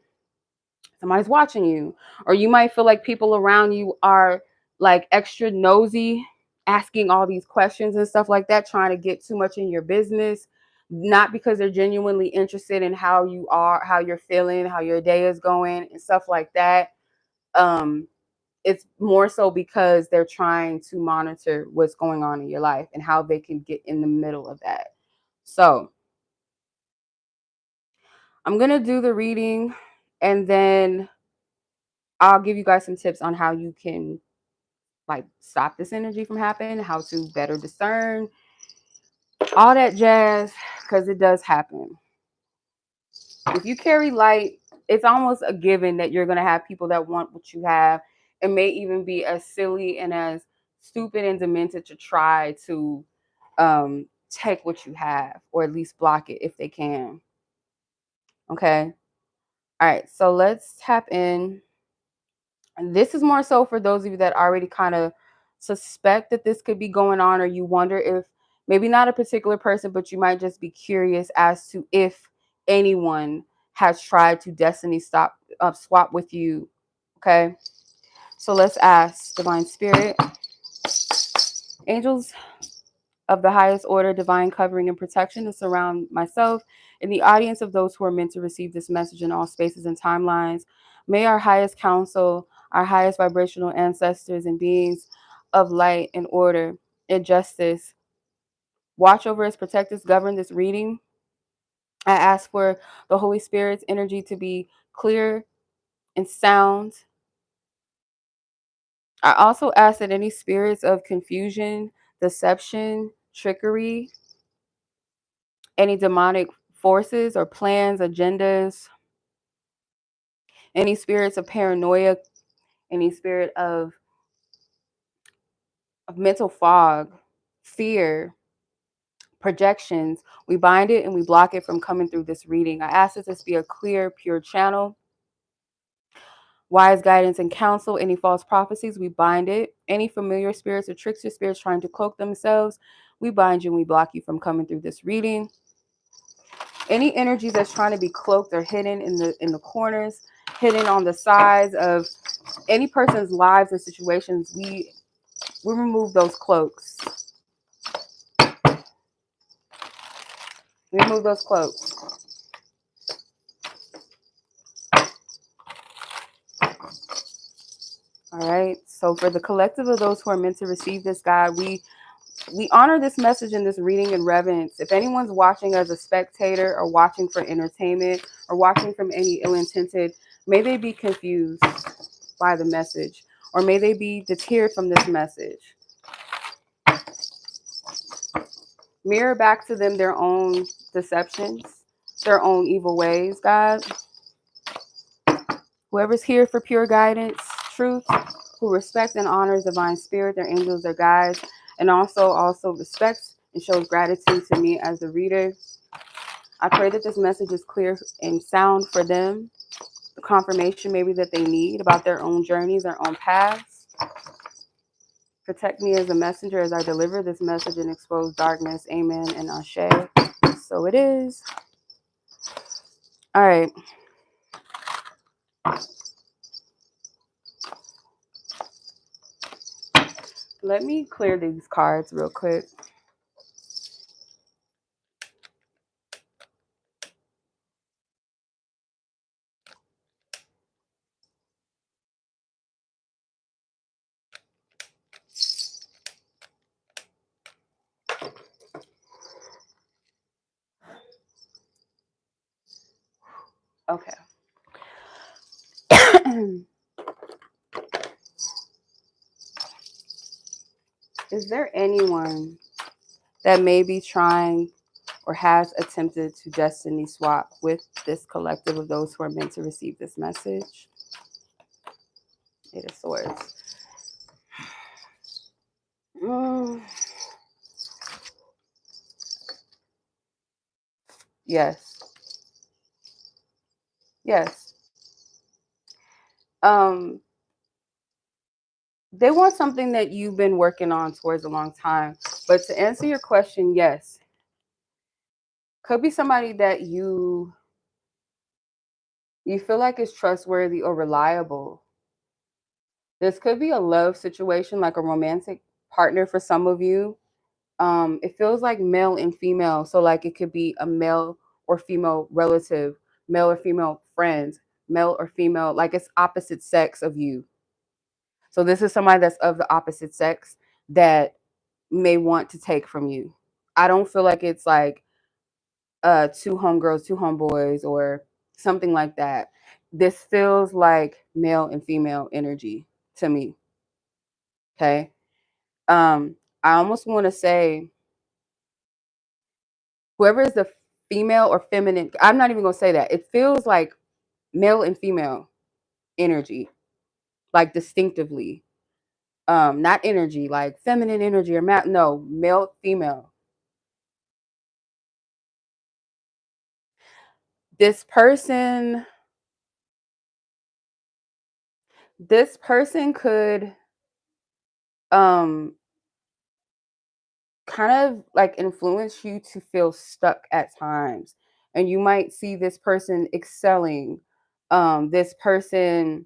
watching you, or you might feel like people around you are like extra nosy, asking all these questions and stuff like that, trying to get too much in your business, not because they're genuinely interested in how you are, how you're feeling, how your day is going and stuff like that. um it's more so because they're trying to monitor what's going on in your life and how they can get in the middle of that. So I'm going to do the reading, and then I'll give you guys some tips on how you can like stop this energy from happening, how to better discern, all that jazz, because it does happen. If you carry light, it's almost a given that you're going to have people that want what you have, and may even be as silly and as stupid and demented to try to take what you have, or at least block it if they can. Okay. All right. So let's tap in. And this is more so for those of you that already kind of suspect that this could be going on, or you wonder if maybe not a particular person, but you might just be curious as to if anyone has tried to destiny swap with you. Okay. So let's ask Divine Spirit, angels of the highest order, divine covering and protection to surround myself and the audience of those who are meant to receive this message in all spaces and timelines. May our highest counsel, our highest vibrational ancestors and beings of light and order and justice watch over us, protect us, govern this reading. I ask for the Holy Spirit's energy to be clear and sound. I also ask that any spirits of confusion, deception, trickery, any demonic forces or plans, agendas, any spirits of paranoia, any spirit of mental fog, fear, projections, we bind it and we block it from coming through this reading. I ask that this be a clear, pure channel. Wise guidance and counsel, any false prophecies, we bind it. Any familiar spirits or trickster spirits trying to cloak themselves, we bind you and we block you from coming through this reading. Any energy that's trying to be cloaked or hidden in the corners, hidden on the sides of any person's lives or situations, we remove those cloaks. We remove those cloaks. All right. So for the collective of those who are meant to receive this, God, we honor this message in this reading in reverence. If anyone's watching as a spectator or watching for entertainment or watching from any ill-intended, may they be confused by the message, or may they be deterred from this message. Mirror back to them their own deceptions, their own evil ways, God. Whoever's here for pure guidance, truth, who respects and honors divine spirit, their angels, their guides, and also respects and shows gratitude to me as the reader. I pray that this message is clear and sound for them, the confirmation maybe that they need about their own journeys, their own paths. Protect me as a messenger as I deliver this message and expose darkness. Amen and Ashe. So it is. All right. Let me clear these cards real quick. Okay. Is there anyone that may be trying or has attempted to destiny swap with this collective of those who are meant to receive this message? Eight of Swords. Mm, yes. Yes. Um, they want something that you've been working on towards a long time. But to answer your question, yes. Could be somebody that you feel like is trustworthy or reliable. This could be a love situation, like a romantic partner for some of you. It feels like male and female. So like it could be a male or female relative, male or female friends, male or female, like it's opposite sex of you. So this is somebody that's of the opposite sex that may want to take from you. I don't feel like it's like two homegirls, two homeboys, or something like that. This feels like male and female energy to me. Okay. I almost want to say whoever is the female or feminine, I'm not even gonna say that. It feels like male and female energy, like distinctively. Not energy, like feminine energy or no, male, female. This person, this person could um kind of like influence you to feel stuck at times. And you might see this person excelling, this person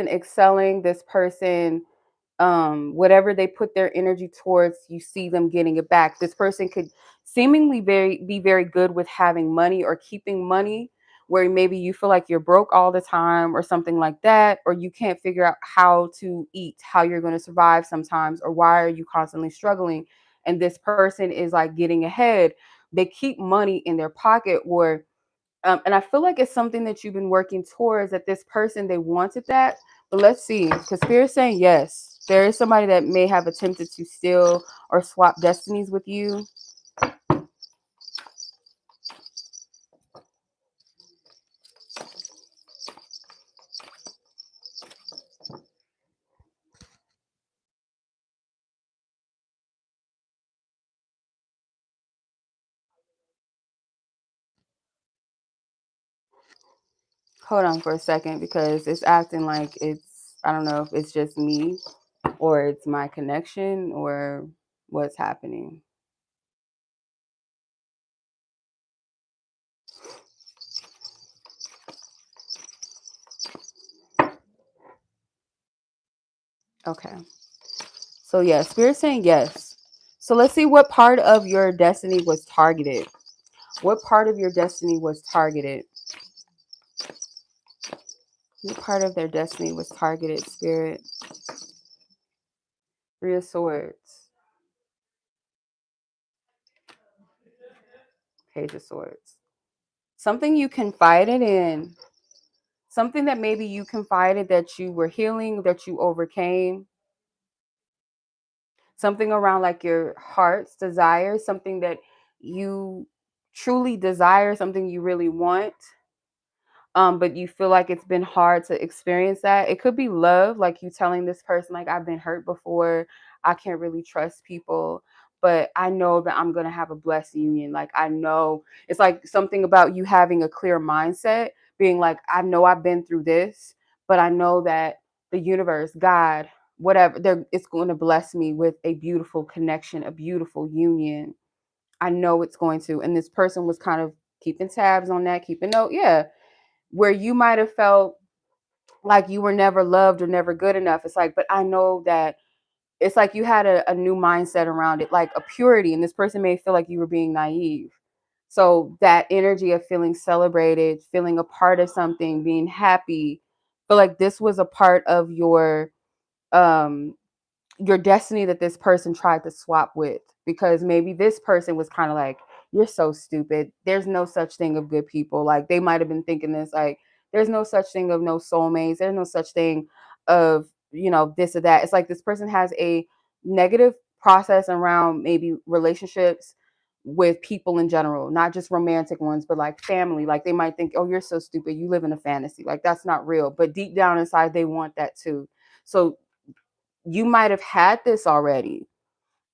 excelling, this person whatever they put their energy towards, you see them getting it back. This person could seemingly be very good with having money or keeping money, where maybe you feel like you're broke all the time or something like that, or you can't figure out how to eat, how you're going to survive sometimes, or why are you constantly struggling. And this person is like getting ahead. They keep money in their pocket, or and I feel like it's something that you've been working towards, that this person, they wanted that. But let's see, because Spirit's saying yes. There is somebody that may have attempted to steal or swap destinies with you. Hold on for a second, because it's acting like it's, I don't know if it's just me or it's my connection or what's happening. Okay. So yeah, Spirit's saying yes. So let's see what part of your destiny was targeted. What part of your destiny was targeted? What part of their destiny was targeted, Spirit? Three of Swords. Page of Swords. Something you confided in. Something that maybe you confided that you were healing, that you overcame. Something around like your heart's desire. Something that you truly desire. Something you really want. But you feel like it's been hard to experience that. It could be love, like you telling this person, like, I've been hurt before. I can't really trust people, but I know that I'm going to have a blessed union. Like, I know it's like something about you having a clear mindset, being like, I know I've been through this, but I know that the universe, God, whatever, it's going to bless me with a beautiful connection, a beautiful union. I know it's going to. And this person was kind of keeping tabs on that, keeping note. Yeah, where you might have felt like you were never loved or never good enough. It's like, but I know that it's like you had a new mindset around it, like a purity, and this person may feel like you were being naive. So that energy of feeling celebrated, feeling a part of something, being happy, feel like this was a part of um your destiny that this person tried to swap with, because maybe this person was kind of like, you're so stupid, there's no such thing of good people. Like they might have been thinking this, like there's no such thing of no soulmates, there's no such thing of, you know, this or that. It's like this person has a negative process around maybe relationships with people in general, not just romantic ones, but like family. Like they might think, oh, you're so stupid, you live in a fantasy, like that's not real, but deep down inside they want that too. So you might have had this already,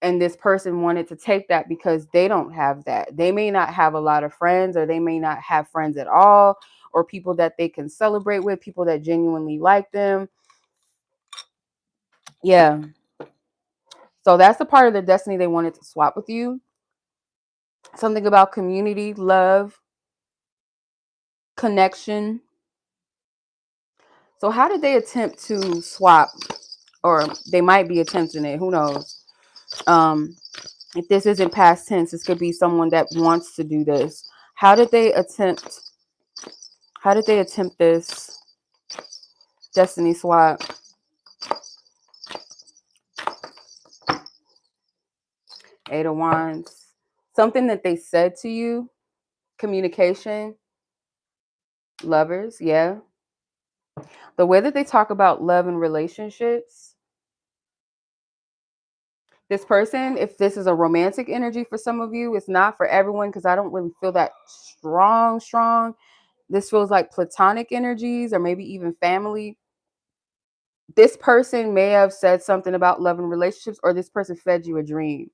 and this person wanted to take that because they don't have that. They may not have a lot of friends, or they may not have friends at all, or people that they can celebrate with, people that genuinely like them. Yeah. So that's the part of the destiny they wanted to swap with you. Something about community, love, connection. So how did they attempt to swap? Or they might be attempting it, who knows? Um, if this isn't past tense, this could be someone that wants to do this. How did they attempt this destiny swap? Eight of Wands. Something that they said to you. Communication. Lovers, yeah. The way that they talk about love and relationships. This person, if this is a romantic energy for some of you, it's not for everyone, because I don't really feel that strong. This feels like platonic energies, or maybe even family. This person may have said something about love and relationships, or this person fed you a dream.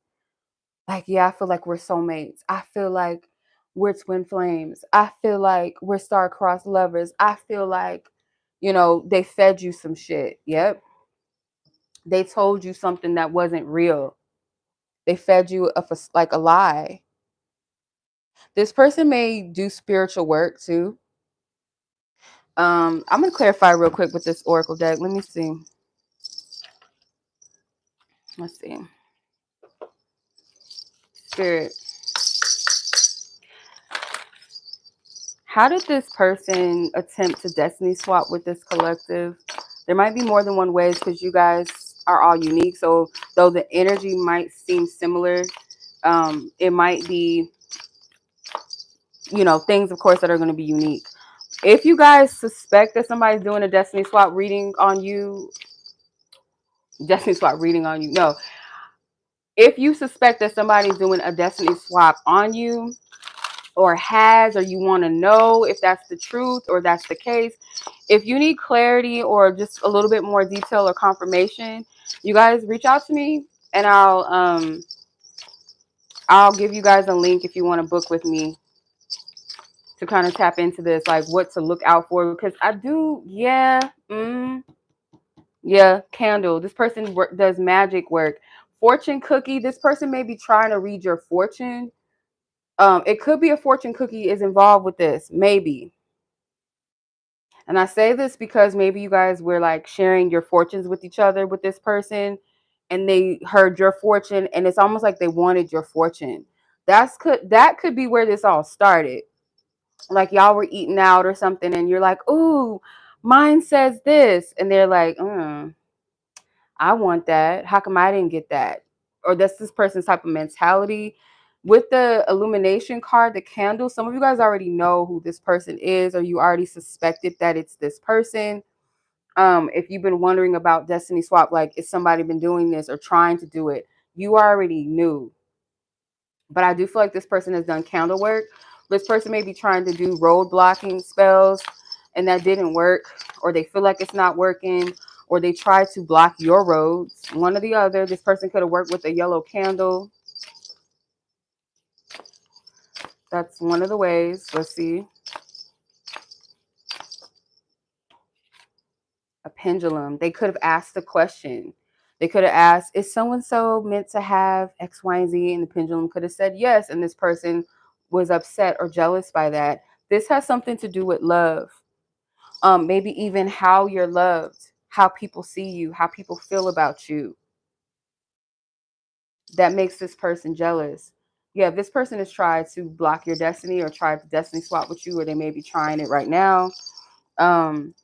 Like, yeah, I feel like we're soulmates. I feel like we're twin flames. I feel like we're star-crossed lovers. I feel like, you know, they fed you some shit. Yep. They told you something that wasn't real. They fed you like a lie. This person may do spiritual work too. I'm gonna clarify real quick with this oracle deck. Let me see. Let's see. Spirit. How did this person attempt to destiny swap with this collective? There might be more than one ways, because you guys are all unique. So though the energy might seem similar, it might be, you know, things, of course, that are going to be unique. If you guys suspect that somebody's doing a destiny swap reading on you, no. If you suspect that somebody's doing a destiny swap on you, or has, or you want to know if that's the truth or that's the case, if you need clarity or just a little bit more detail or confirmation, you guys reach out to me, and I'll give you guys a link if you want to book with me to kind of tap into this, like what to look out for, because I do, yeah, yeah, candle. This person does magic work. Fortune cookie. This person may be trying to read your fortune. It could be a fortune cookie is involved with this, maybe. And I say this because maybe you guys were like sharing your fortunes with each other with this person, and they heard your fortune, and it's almost like they wanted your fortune. That could be where this all started. Like y'all were eating out or something, and you're like, "Ooh, mine says this," and they're like, "I want that. How come I didn't get that?" Or that's this person's type of mentality. With the illumination card, the candle, some of you guys already know who this person is, or you already suspected that it's this person. If you've been wondering about destiny swap, like is somebody been doing this or trying to do it, you already knew. But I do feel like this person has done candle work. This person may be trying to do road blocking spells, and that didn't work, or they feel like it's not working, or they try to block your roads. One or the other. This person could have worked with a yellow candle. That's one of the ways. Let's see. A pendulum. They could have asked a question. They could have asked, is so-and-so meant to have X, Y, and Z? And the pendulum could have said yes. And this person was upset or jealous by that. This has something to do with love. Maybe even how you're loved, how people see you, how people feel about you, that makes this person jealous. Yeah, if this person has tried to block your destiny or tried to destiny swap with you, or they may be trying it right now. Um,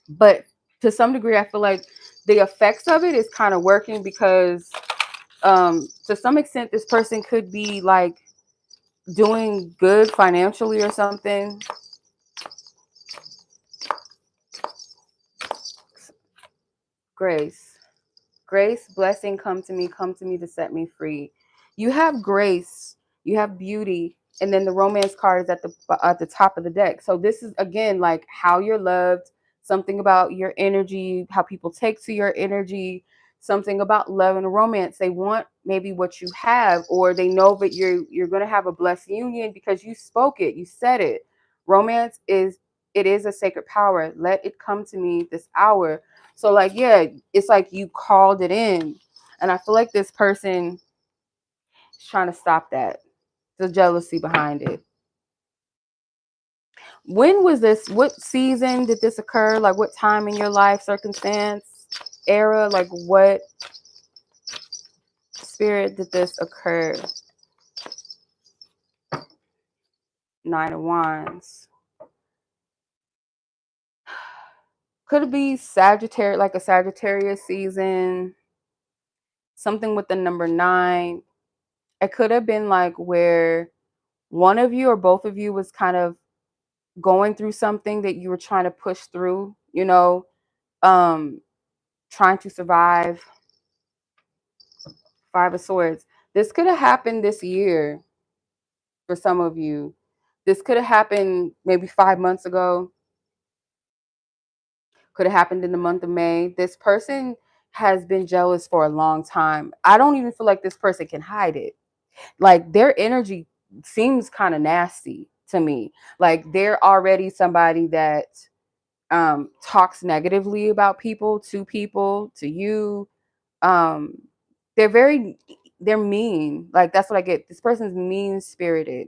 but to some degree, I feel like the effects of it is kind of working because to some extent, this person could be like doing good financially or something. Grace. Grace, blessing, come to me to set me free. You have grace, you have beauty, and then the romance card is at the top of the deck. So this is again like how you're loved, something about your energy, how people take to your energy, something about love and romance. They want maybe what you have, or they know that you're gonna have a blessed union because you spoke it, you said it. Romance is it is a sacred power. Let it come to me this hour. So like, yeah, it's like you called it in. And I feel like this person is trying to stop that. The jealousy behind it. When was this? What season did this occur? Like what time in your life, circumstance, era? Like what spirit did this occur? Nine of Wands. Could it be Sagittarius, like a Sagittarius season? Something with the number 9. It could have been like where one of you or both of you was kind of going through something that you were trying to push through, um, trying to survive. 5 of Swords. This could have happened this year for some of you. This could have happened maybe 5 months ago. Could have happened in the month of May. This person has been jealous for a long time. I don't even feel like this person can hide it. Like their energy seems kind of nasty to me. Like they're already somebody that talks negatively about people, to you. Um, they're very, they're mean. Like that's what I get. This person's mean spirited.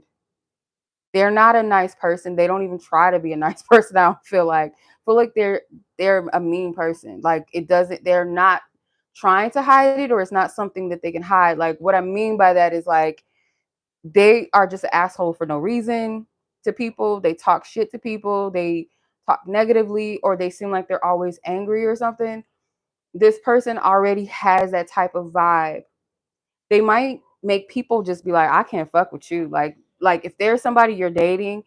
They're not a nice person. They don't even try to be a nice person. I don't feel like they're a mean person. Like it doesn't. They're not trying to hide it, or it's not something that they can hide. Like what I mean by that is like they are just an asshole for no reason to people. They talk shit to people. They talk negatively, or they seem like they're always angry or something. This person already has that type of vibe. They might make people just be like, I can't fuck with you. Like if there's somebody you're dating,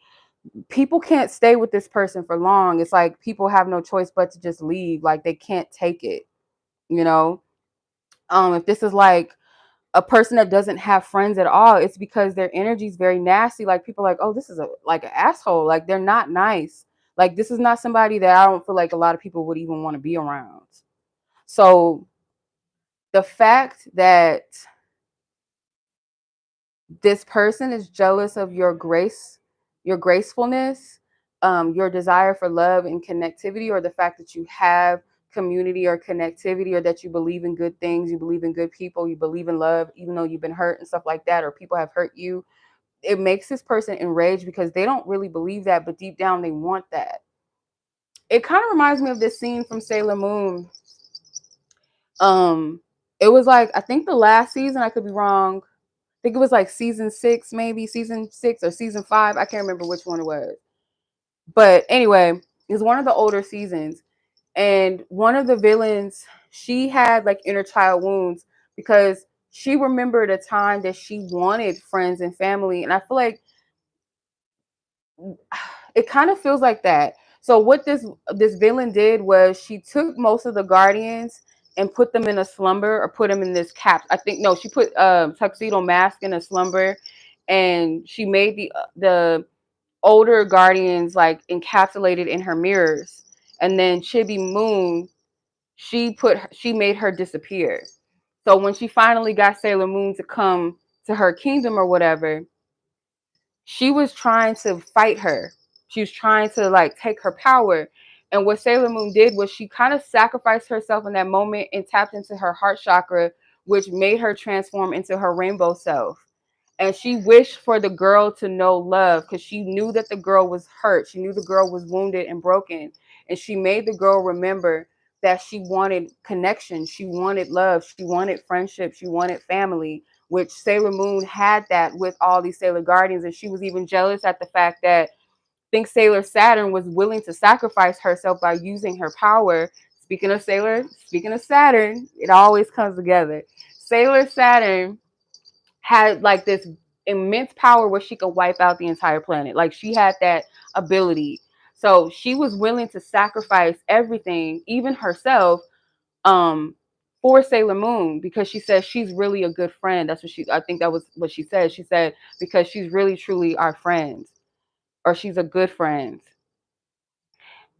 people can't stay with this person for long. It's like people have no choice but to just leave. Like they can't take it, you know? If this is like a person that doesn't have friends at all, it's because their energy is very nasty. Like people are like, oh, this is a like an asshole. Like they're not nice. Like this is not somebody that I don't feel like a lot of people would even want to be around. So the fact that this person is jealous of your grace, your gracefulness, your desire for love and connectivity, or the fact that you have community or connectivity, or that you believe in good things, you believe in good people, you believe in love, even though you've been hurt and stuff like that, or people have hurt you. It makes this person enraged because they don't really believe that, but deep down they want that. It kind of reminds me of this scene from Sailor Moon. Um, it was like, I think the last season, I could be wrong, think it was like season 6, maybe season 6 or season 5. I can't remember which one it was. But anyway, it was one of the older seasons. And one of the villains, she had like inner child wounds because she remembered a time that she wanted friends and family. And I feel like it kind of feels like that. So what this villain did was she took most of the guardians and put them in a slumber, or put them in this cap. I think no, she put tuxedo mask in a slumber, and she made the older guardians like encapsulated in her mirrors. And then Chibi Moon, she made her disappear. So when she finally got Sailor Moon to come to her kingdom or whatever, she was trying to fight her. She was trying to like take her power. And what Sailor Moon did was she kind of sacrificed herself in that moment and tapped into her heart chakra, which made her transform into her rainbow self. And she wished for the girl to know love because she knew that the girl was hurt. She knew the girl was wounded and broken. And she made the girl remember that she wanted connection. She wanted love. She wanted friendship. She wanted family, which Sailor Moon had that with all these Sailor Guardians. And she was even jealous at the fact that I think Sailor Saturn was willing to sacrifice herself by using her power. Speaking of Saturn, it always comes together. Sailor Saturn had like this immense power where she could wipe out the entire planet. Like she had that ability. So she was willing to sacrifice everything, even herself, um, for Sailor Moon because she says she's really a good friend. That's what I think that was what she said. She said, because she's really truly our friend, or she's a good friend.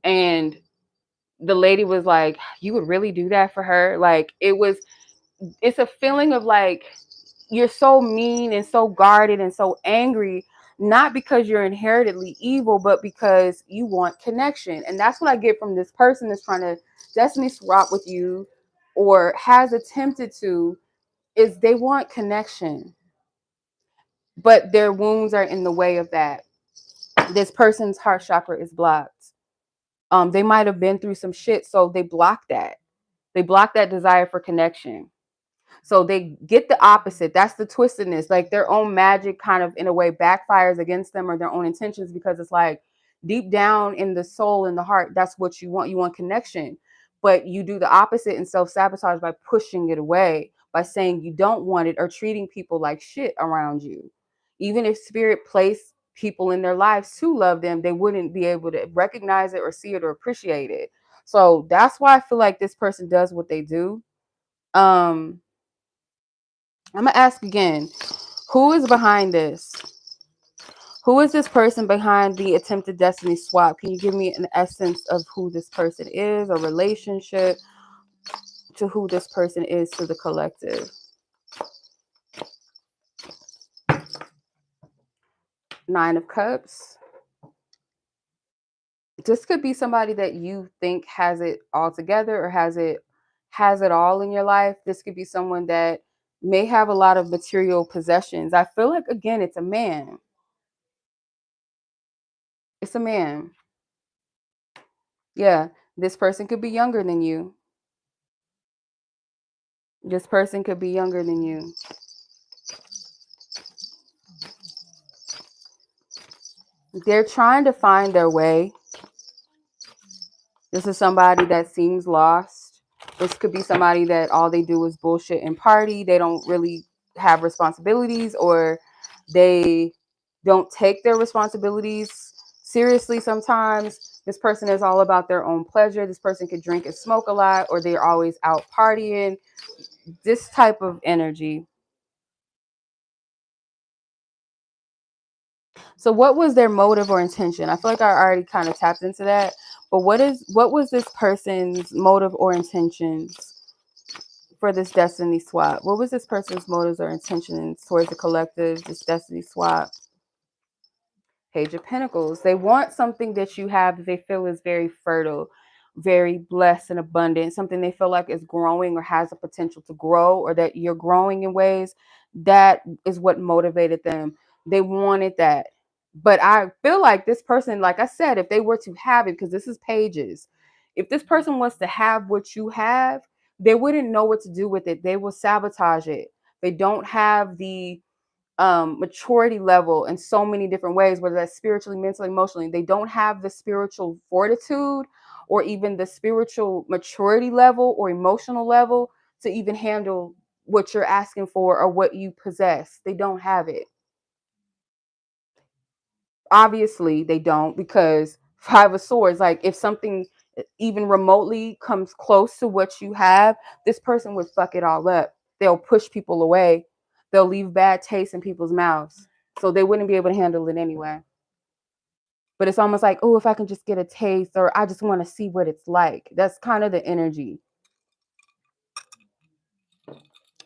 And the lady was like, you would really do that for her? Like it's a feeling of like, you're so mean and so guarded and so angry, not because you're inherently evil, but because you want connection. And that's what I get from this person that's trying to destiny swap with you or has attempted to, is they want connection, but their wounds are in the way of that. This person's heart chakra is blocked. They might have been through some shit, so they block that. They block that desire for connection. So they get the opposite. That's the twistedness. Like their own magic kind of in a way backfires against them or their own intentions, because it's like deep down in the soul and the heart, that's what you want. You want connection, but you do the opposite and self-sabotage by pushing it away, by saying you don't want it or treating people like shit around you. Even if spirit placed people in their lives to love them, they wouldn't be able to recognize it or see it or appreciate it. So that's why I feel like this person does what they do. I'm gonna ask again, who is behind this? Who is this person behind the attempted destiny swap? Can you give me an essence of who this person is, a relationship to who this person is to the collective? Nine of Cups. This could be somebody that you think has it all together or has it all in your life. This could be someone that may have a lot of material possessions. I feel like again, it's a man. It's a man. Yeah, this person could be younger than you. This person could be younger than you. They're trying to find their way. This is somebody that seems lost. This could be somebody that all they do is bullshit and party. They don't really have responsibilities, or they don't take their responsibilities seriously sometimes. This person is all about their own pleasure. This person could drink and smoke a lot, or they're always out partying. This type of energy. So what was their motive or intention? I feel like I already kind of tapped into that. But what was this person's motive or intentions for this destiny swap? What was this person's motives or intentions towards the collective, this destiny swap? Page of Pentacles. They want something that you have that they feel is very fertile, very blessed and abundant, something they feel like is growing or has the potential to grow, or that you're growing in ways. That is what motivated them. They wanted that. But I feel like this person, like I said, if they were to have it, because this is pages, if this person was to have what you have, they wouldn't know what to do with it. They will sabotage it. They don't have the maturity level in so many different ways, whether that's spiritually, mentally, emotionally. They don't have the spiritual fortitude or even the spiritual maturity level or emotional level to even handle what you're asking for or what you possess. They don't have it. Obviously, they don't, because Five of Swords, like if something even remotely comes close to what you have, this person would fuck it all up. They'll push people away. They'll leave bad taste in people's mouths. So they wouldn't be able to handle it anyway. But it's almost like, oh, if I can just get a taste, or I just want to see what it's like. That's kind of the energy.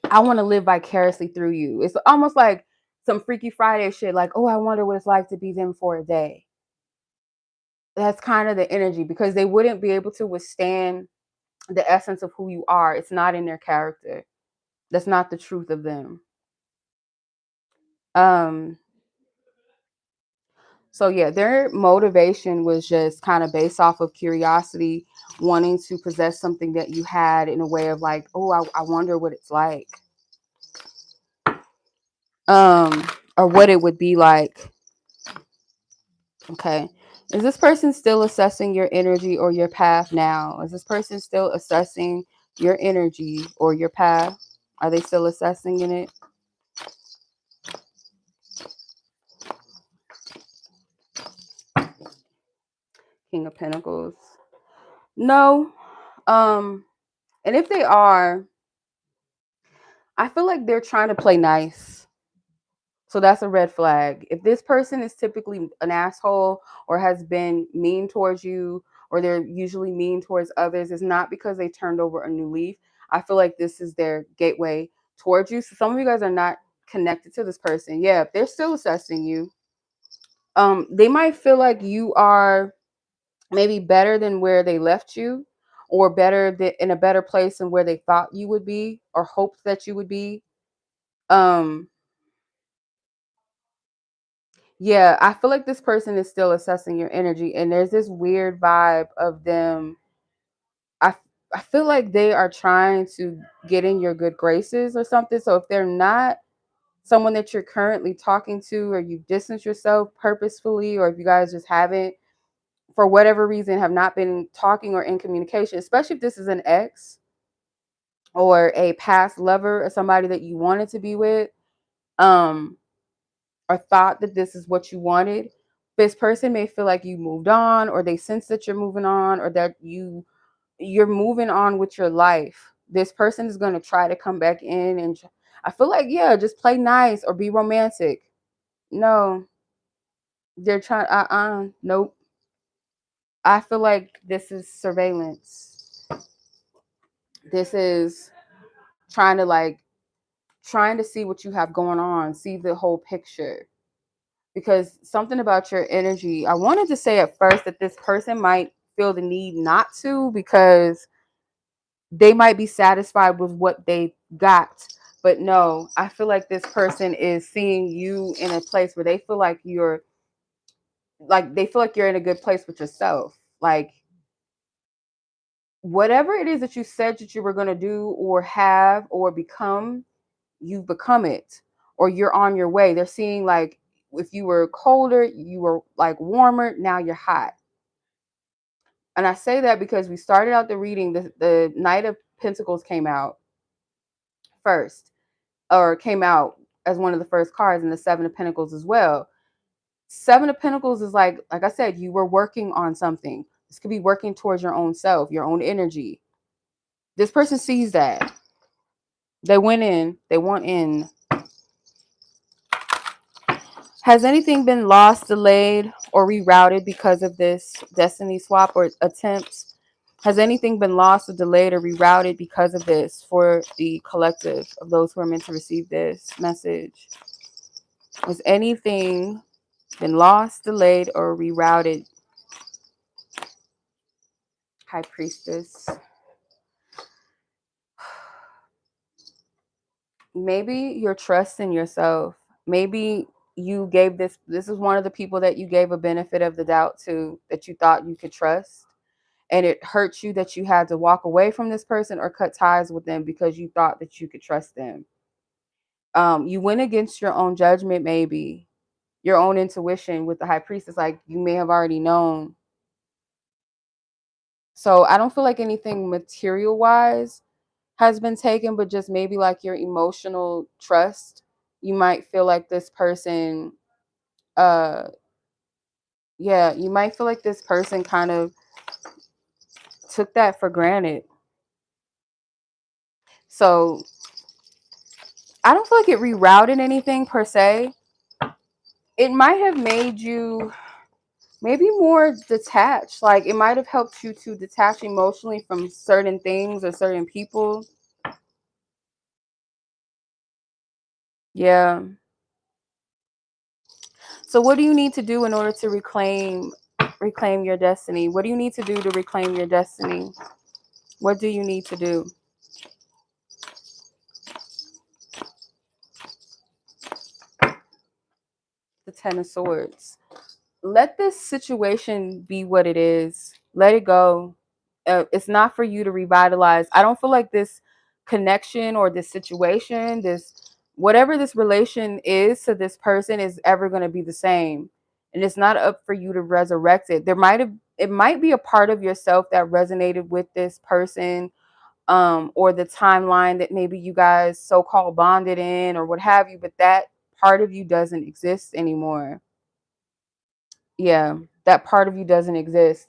I want to live vicariously through you. It's almost like some Freaky Friday shit, like, oh, I wonder what it's like to be them for a day. That's kind of the energy, because they wouldn't be able to withstand the essence of who you are. It's not in their character. That's not the truth of them. Um, so yeah, their motivation was just kind of based off of curiosity, wanting to possess something that you had in a way of like, oh, I wonder what it's like. Or what it would be like. Okay. Is this person still assessing your energy or your path now? Is this person still assessing your energy or your path? Are they still assessing in it? King of Pentacles. No. And if they are, I feel like they're trying to play nice. So that's a red flag. If this person is typically an asshole or has been mean towards you, or they're usually mean towards others, it's not because they turned over a new leaf. I feel like this is their gateway towards you. So some of you guys are not connected to this person. Yeah, they're still assessing you. They might feel like you are maybe better than where they left you, or in a better place than where they thought you would be or hoped that you would be. Um, Yeah, I feel like this person is still assessing your energy, and there's this weird vibe of them. I I feel like they are trying to get in your good graces or something. So if they're not someone that you're currently talking to, or you've distanced yourself purposefully, or if you guys just haven't, for whatever reason, have not been talking or in communication, especially if this is an ex or a past lover or somebody that you wanted to be with, um, or thought that this is what you wanted, this person may feel like you moved on, or they sense that you're moving on, or that you're moving on with your life. This person is going to try to come back in and I feel like, yeah, just play nice or be romantic. No, they're trying nope. I feel like this is surveillance. This is trying to trying to see what you have going on, see the whole picture. Because something about your energy, I wanted to say at first that this person might feel the need not to, because they might be satisfied with what they got. But no, I feel like this person is seeing you in a place where they feel like you're in a good place with yourself. Like, whatever it is that you said that you were going to do or have or become, you've become it, or you're on your way. They're seeing, like, if you were colder, you were like warmer, now you're hot. And I say that because we started out the reading, the Knight of Pentacles came out first, or came out as one of the first cards, and the Seven of Pentacles as well. Seven of Pentacles is like I said, you were working on something. This could be working towards your own self, your own energy. This person sees that. They want in. Has anything been lost, delayed, or rerouted because of this destiny swap or attempt? Has anything been lost or delayed or rerouted because of this for the collective of those who are meant to receive this message? Has anything been lost, delayed, or rerouted? High Priestess. Maybe your trust in yourself. Maybe you gave this is one of the people that you gave a benefit of the doubt to, that you thought you could trust. And it hurts you that you had to walk away from this person or cut ties with them because you thought that you could trust them. You went against your own judgment, maybe your own intuition with the High Priestess. Like, you may have already known. So I don't feel like anything material wise has been taken, but just maybe like your emotional trust. You might feel like this person, uh, yeah, you might feel like this person kind of took that for granted. So I don't feel like it rerouted anything per se. It might have made you maybe more detached. Like, it might have helped you to detach emotionally from certain things or certain people. Yeah. So what do you need to do in order to reclaim your destiny? What do you need to do to reclaim your destiny? What do you need to do? The Ten of Swords. Let this situation be what it is. Let it go. It's not for you to revitalize. I don't feel like this connection or this situation, this whatever this relation is to this person is ever going to be the same. And it's not up for you to resurrect it. It might be a part of yourself that resonated with this person, or the timeline that maybe you guys so-called bonded in or what have you, but that part of you doesn't exist anymore. Yeah, that part of you doesn't exist.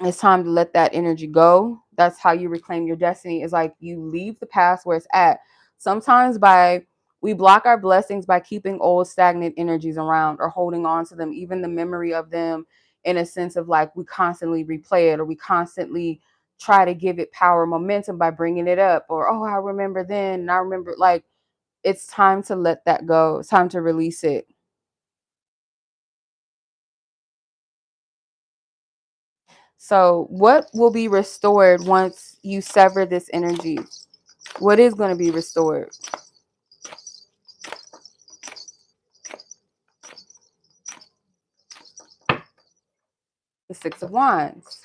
It's time to let that energy go. That's how you reclaim your destiny. Is like you leave the past where it's at. Sometimes we block our blessings by keeping old stagnant energies around or holding on to them, even the memory of them, in a sense of like we constantly replay it or we constantly try to give it power, momentum by bringing it up, or oh, I remember then and I remember, like, it's time to let that go. It's time to release it. So, what will be restored once you sever this energy? What is going to be restored? The Six of Wands.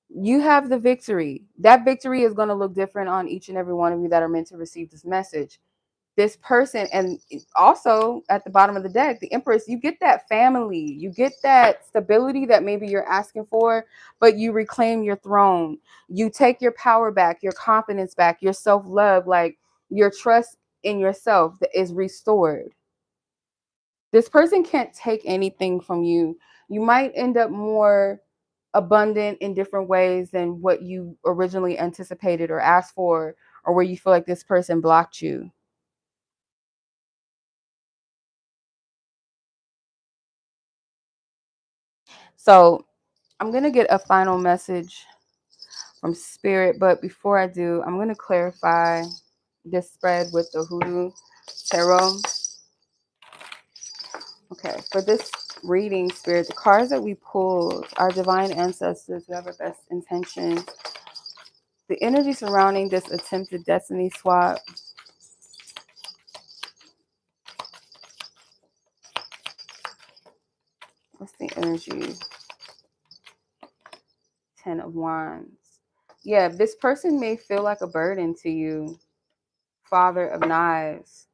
You have the victory. That victory is going to look different on each and every one of you that are meant to receive this message. This person, and also at the bottom of the deck, the Empress, you get that family, you get that stability that maybe you're asking for, but you reclaim your throne. You take your power back, your confidence back, your self-love, like your trust in yourself that is restored. This person can't take anything from you. You might end up more abundant in different ways than what you originally anticipated or asked for, or where you feel like this person blocked you. So I'm going to get a final message from Spirit, but before I do, I'm going to clarify this spread with the Hoodoo Tarot. Okay, for this reading, Spirit, the cards that we pulled are divine ancestors who have our best intentions. The energy surrounding this attempted destiny swap. What's the energy? Ten of Wands. Yeah, this person may feel like a burden to you. Father of Knives.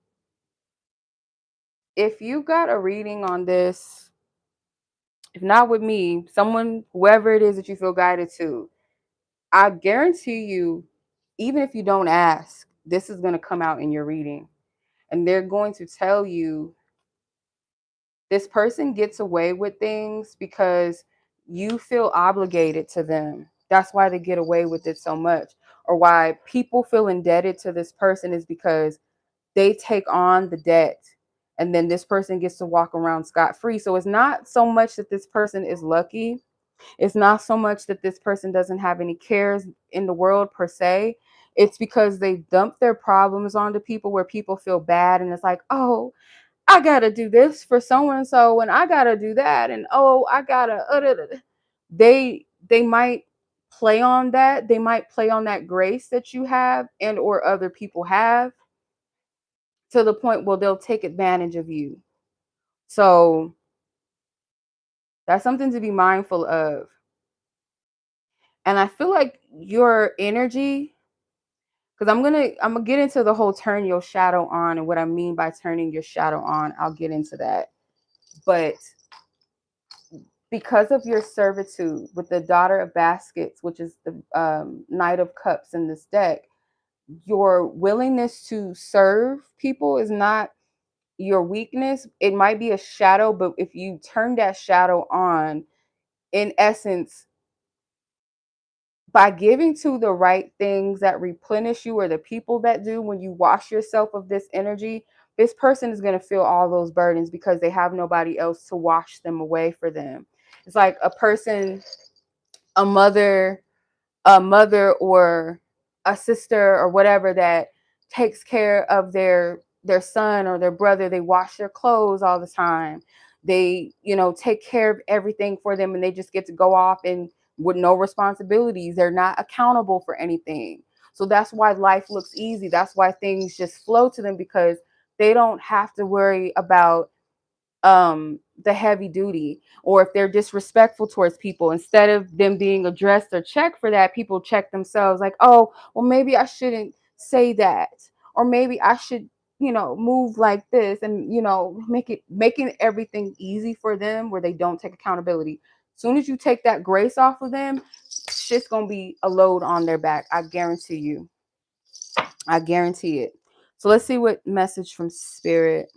If you got a reading on this, if not with me, someone, whoever it is that you feel guided to, I guarantee you, even if you don't ask, this is going to come out in your reading. And they're going to tell you this person gets away with things because you feel obligated to them. That's why they get away with it so much. Or why people feel indebted to this person is because they take on the debt and then this person gets to walk around scot-free. So it's not so much that this person is lucky. It's not so much that this person doesn't have any cares in the world per se. It's because they dump their problems onto people where people feel bad. And it's like, oh, I got to do this for so and so. And I got to do that. And oh, I got to. They might play on that. They might play on that grace that you have and or other people have, to the point where they'll take advantage of you. So that's something to be mindful of. And I feel like your energy, because I'm gonna get into the whole turn your shadow on and what I mean by turning your shadow on. I'll get into that. But because of your servitude with the Daughter of Baskets, which is the Knight of Cups in this deck, your willingness to serve people is not your weakness. It might be a shadow, but if you turn that shadow on, in essence, by giving to the right things that replenish you, or the people that do, when you wash yourself of this energy, this person is going to feel all those burdens because they have nobody else to wash them away for them. It's like a person, a mother, or a sister or whatever that takes care of their son or their brother. They wash their clothes all the time. They, take care of everything for them, and they just get to go off and with no responsibilities. They're not accountable for anything. So that's why life looks easy. That's why things just flow to them, because they don't have to worry about the heavy duty, or if they're disrespectful towards people, instead of them being addressed or checked for that, people check themselves like, oh, well, maybe I shouldn't say that, or maybe I should, move like this, and making everything easy for them where they don't take accountability. As soon as you take that grace off of them, shit's gonna be a load on their back. I guarantee you. I guarantee it. So let's see what message from spirit.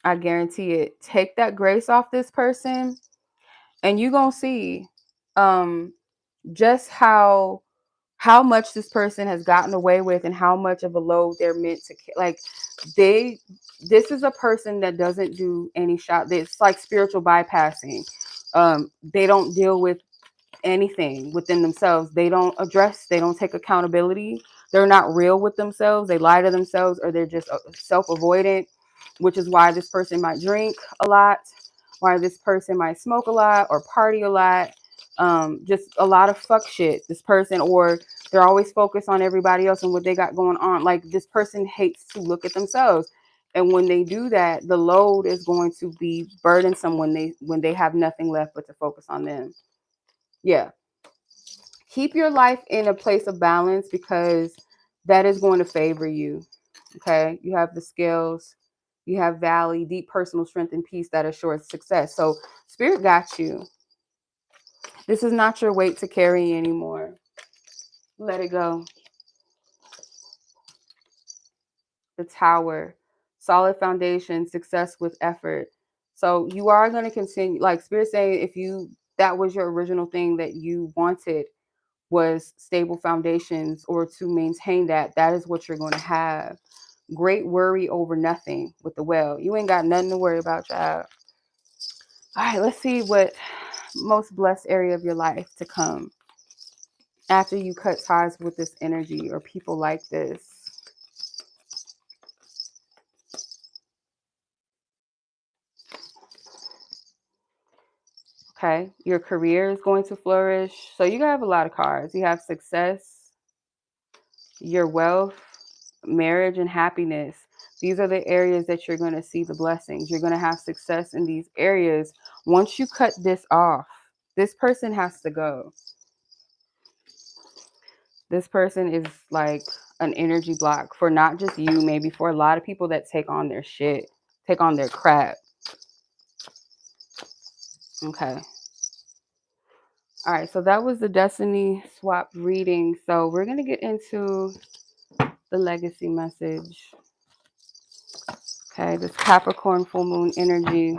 I guarantee it. Take that grace off this person, and you're gonna see um just how much this person has gotten away with, and how much of a load they're meant to like. This is a person that doesn't do any shot. It's like spiritual bypassing. They don't deal with anything within themselves. They don't address, they don't take accountability. They're not real with themselves. They lie to themselves, or they're just self-avoidant, which is why this person might drink a lot, why this person might smoke a lot or party a lot. Just a lot of fuck shit, this person, or they're always focused on everybody else and what they got going on. Like, this person hates to look at themselves. And when they do that, the load is going to be burdensome when they have nothing left but to focus on them. Yeah. Keep your life in a place of balance, because that is going to favor you. Okay. You have the skills, you have valley, deep personal strength and peace that assures success. So spirit got you. This is not your weight to carry anymore. Let it go. The Tower, solid foundation, success with effort. So you are going to continue, like spirit saying, if that was your original thing that you wanted, was stable foundations, or to maintain that is what you're going to have. Great worry over nothing with the Well. You ain't got nothing to worry about, child. All right, let's see what most blessed area of your life to come after you cut ties with this energy or people like this. Okay, your career is going to flourish. So you have a lot of cards. You have success, your wealth, marriage, and happiness. These are the areas that you're going to see the blessings. You're going to have success in these areas. Once you cut this off, this person has to go. This person is like an energy block for not just you, maybe for a lot of people that take on their shit, take on their crap. Okay. All right. So that was the Destiny Swap reading. So we're going to get into the legacy message. Okay. This Capricorn Full Moon energy.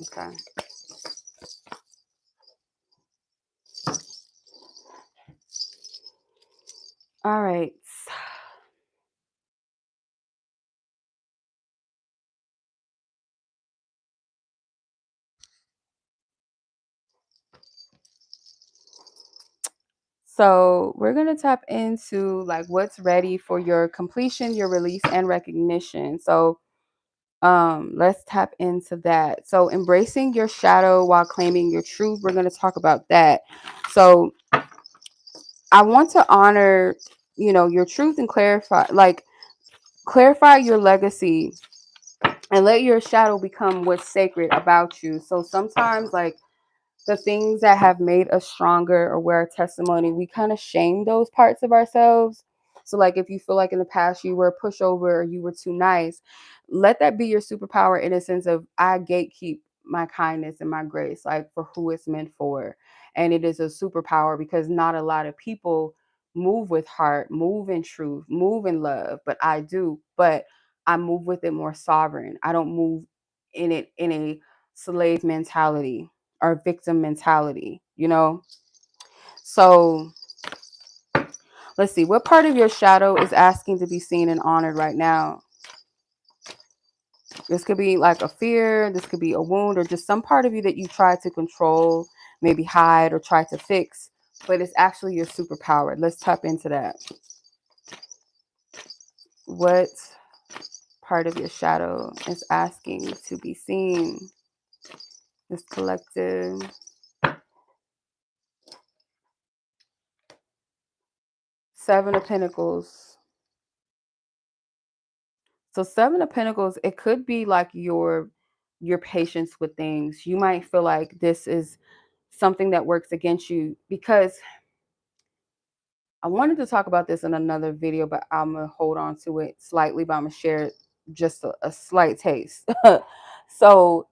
Okay. All right. So we're going to tap into like what's ready for your completion, your release, and recognition. So let's tap into that. So embracing your shadow while claiming your truth. We're going to talk about that. So I want to honor, your truth, and clarify your legacy, and let your shadow become what's sacred about you. So sometimes, like, the things that have made us stronger or we're a testimony, we kind of shame those parts of ourselves. So like, if you feel like in the past you were a pushover or you were too nice, let that be your superpower, in a sense of, I gatekeep my kindness and my grace, like, for who it's meant for. And it is a superpower, because not a lot of people move with heart, move in truth, move in love, but I do. But I move with it more sovereign. I don't move in it in a slave mentality or victim mentality. So let's see, what part of your shadow is asking to be seen and honored right now? This could be like a fear, this could be a wound, or just some part of you that you try to control, maybe hide or try to fix, but it's actually your superpower. Let's tap into that. What part of your shadow is asking to be seen. This collective. Seven of Pentacles. So Seven of Pentacles, it could be like your patience with things. You might feel like this is something that works against you, because I wanted to talk about this in another video, but I'm going to hold on to it slightly, but I'm going to share just a slight taste. So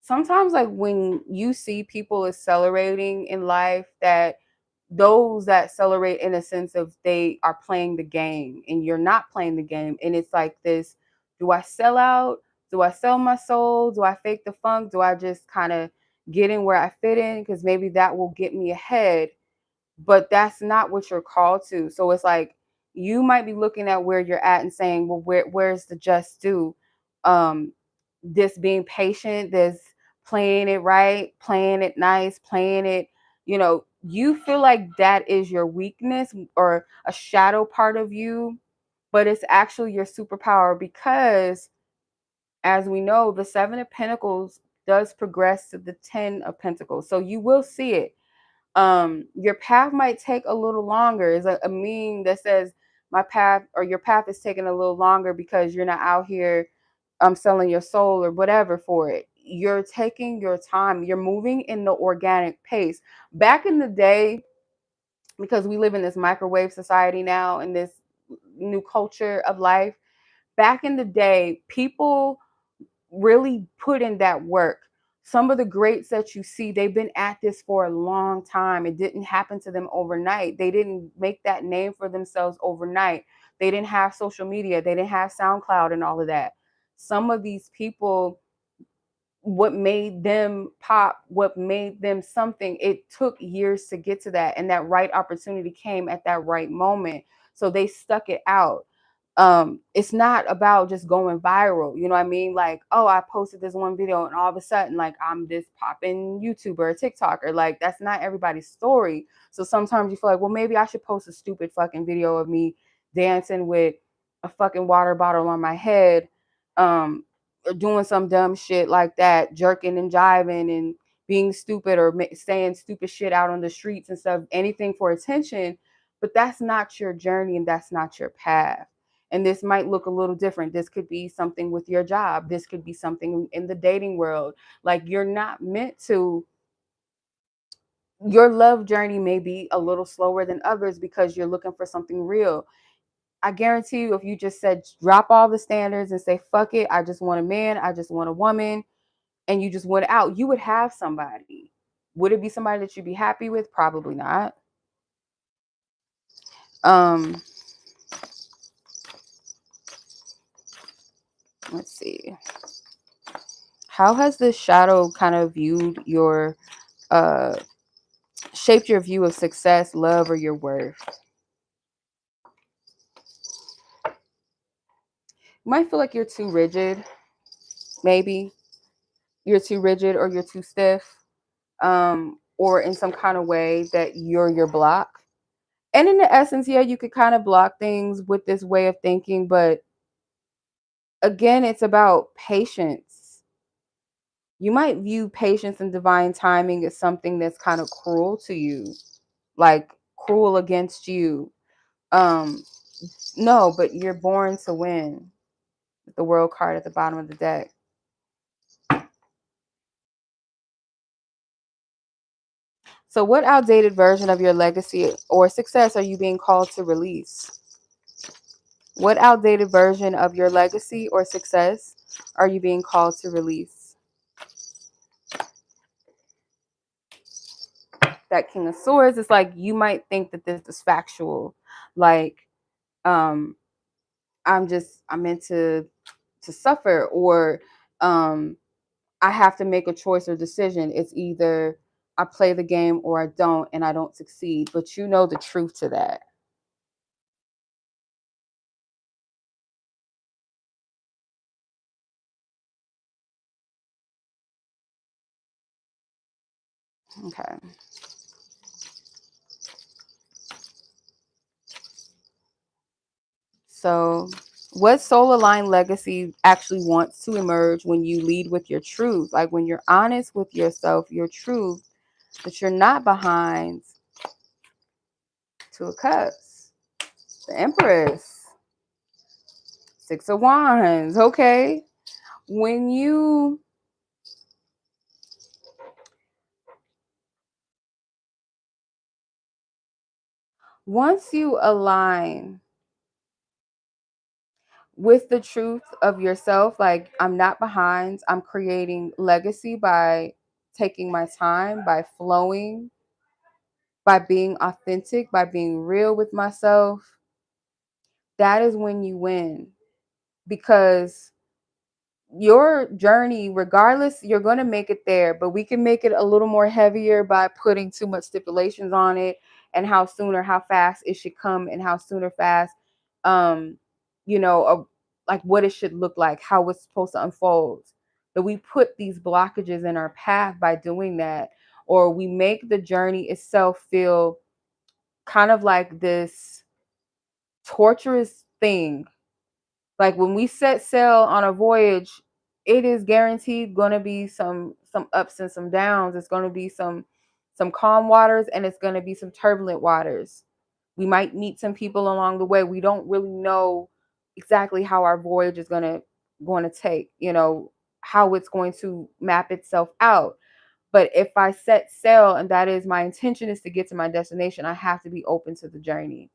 sometimes, like, when you see people accelerating in life, that those that accelerate in a sense of they are playing the game and you're not playing the game. And it's like this, do I sell out? Do I sell my soul? Do I fake the funk? Do I just kind of get in where I fit in? Because maybe that will get me ahead. But that's not what you're called to. So it's like you might be looking at where you're at and saying, well, where's the just due? This being patient, this playing it right, playing it nice, playing it, you feel like that is your weakness or a shadow part of you, but it's actually your superpower, because as we know, the Seven of Pentacles does progress to the Ten of Pentacles. So you will see it. Your path might take a little longer. Is a meme that says my path, or your path is taking a little longer because you're not out here selling your soul or whatever for it. You're taking your time. You're moving in the organic pace. Back in the day, because we live in this microwave society now, in this new culture of life, back in the day, people really put in that work. Some of the greats that you see, they've been at this for a long time. It didn't happen to them overnight. They didn't make that name for themselves overnight. They didn't have social media. They didn't have SoundCloud and all of that. Some of these people, what made them pop, what made them something, it took years to get to that. And that right opportunity came at that right moment. So they stuck it out. It's not about just going viral. You know what I mean? Like, oh, I posted this one video and all of a sudden, like, I'm this popping YouTuber or TikToker. Like, that's not everybody's story. So sometimes you feel like, well, maybe I should post a stupid fucking video of me dancing with a fucking water bottle on my head. Or doing some dumb shit like that, jerking and jiving and being stupid, or saying stupid shit out on the streets and stuff, anything for attention. But that's not your journey and that's not your path. And this might look a little different. This could be something with your job. This could be something in the dating world. Like, you're not meant to, your love journey may be a little slower than others because you're looking for something real. I guarantee you, if you just said drop all the standards and say, fuck it, I just want a man, I just want a woman, and you just went out, you would have somebody. Would it be somebody that you'd be happy with? Probably not. Let's see. How has this shadow kind of viewed your, shaped your view of success, love, or your worth? You might feel like you're too rigid. Maybe you're too rigid, or you're too stiff, or in some kind of way that you're your block. And in the essence, yeah, you could kind of block things with this way of thinking, but again, it's about patience. You might view patience and divine timing as something that's kind of cruel to you, like cruel against you. No, but you're born to win. The world card at the bottom of the deck. So what outdated version of your legacy or success are you being called to release? What outdated version of your legacy or success are you being called to release? That King of Swords is like, you might think that this is factual. Like, I'm meant to suffer, or I have to make a choice or decision. It's either I play the game or I don't, and I don't succeed. But you know the truth to that. Okay. So, what soul aligned legacy actually wants to emerge when you lead with your truth? Like when you're honest with yourself, your truth, that you're not behind. Two of Cups, the Empress, Six of Wands. Okay. When you once you align with the truth of yourself, like I'm not behind, I'm creating legacy by taking my time, by flowing, by being authentic, by being real with myself, that is when you win. Because your journey, regardless, you're going to make it there, but we can make it a little more heavier by putting too much stipulations on it, and how soon or how fast it should come, and how soon or fast, um, you know, like what it should look like, how it's supposed to unfold. But we put these blockages in our path by doing that, or we make the journey itself feel kind of like this torturous thing. Like when we set sail on a voyage, it is guaranteed going to be some ups and some downs. It's going to be some calm waters, and it's going to be some turbulent waters. We might meet some people along the way. We don't really know exactly how our voyage is going to take, how it's going to map itself out. But if I set sail and that is my intention, is to get to my destination, I have to be open to the journey.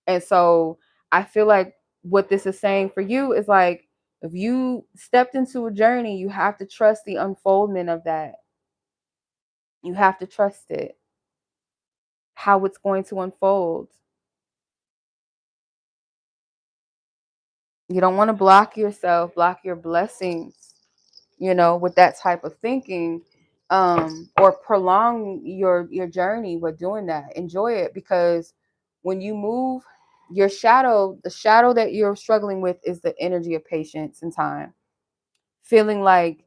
And so I feel like what this is saying for you is like, if you stepped into a journey, you have to trust the unfoldment of that. You have to trust it, how it's going to unfold. You don't want to block yourself, block your blessings, with that type of thinking, or prolong your journey with doing that. Enjoy it, because when you move, the shadow that you're struggling with is the energy of patience and time. Feeling like,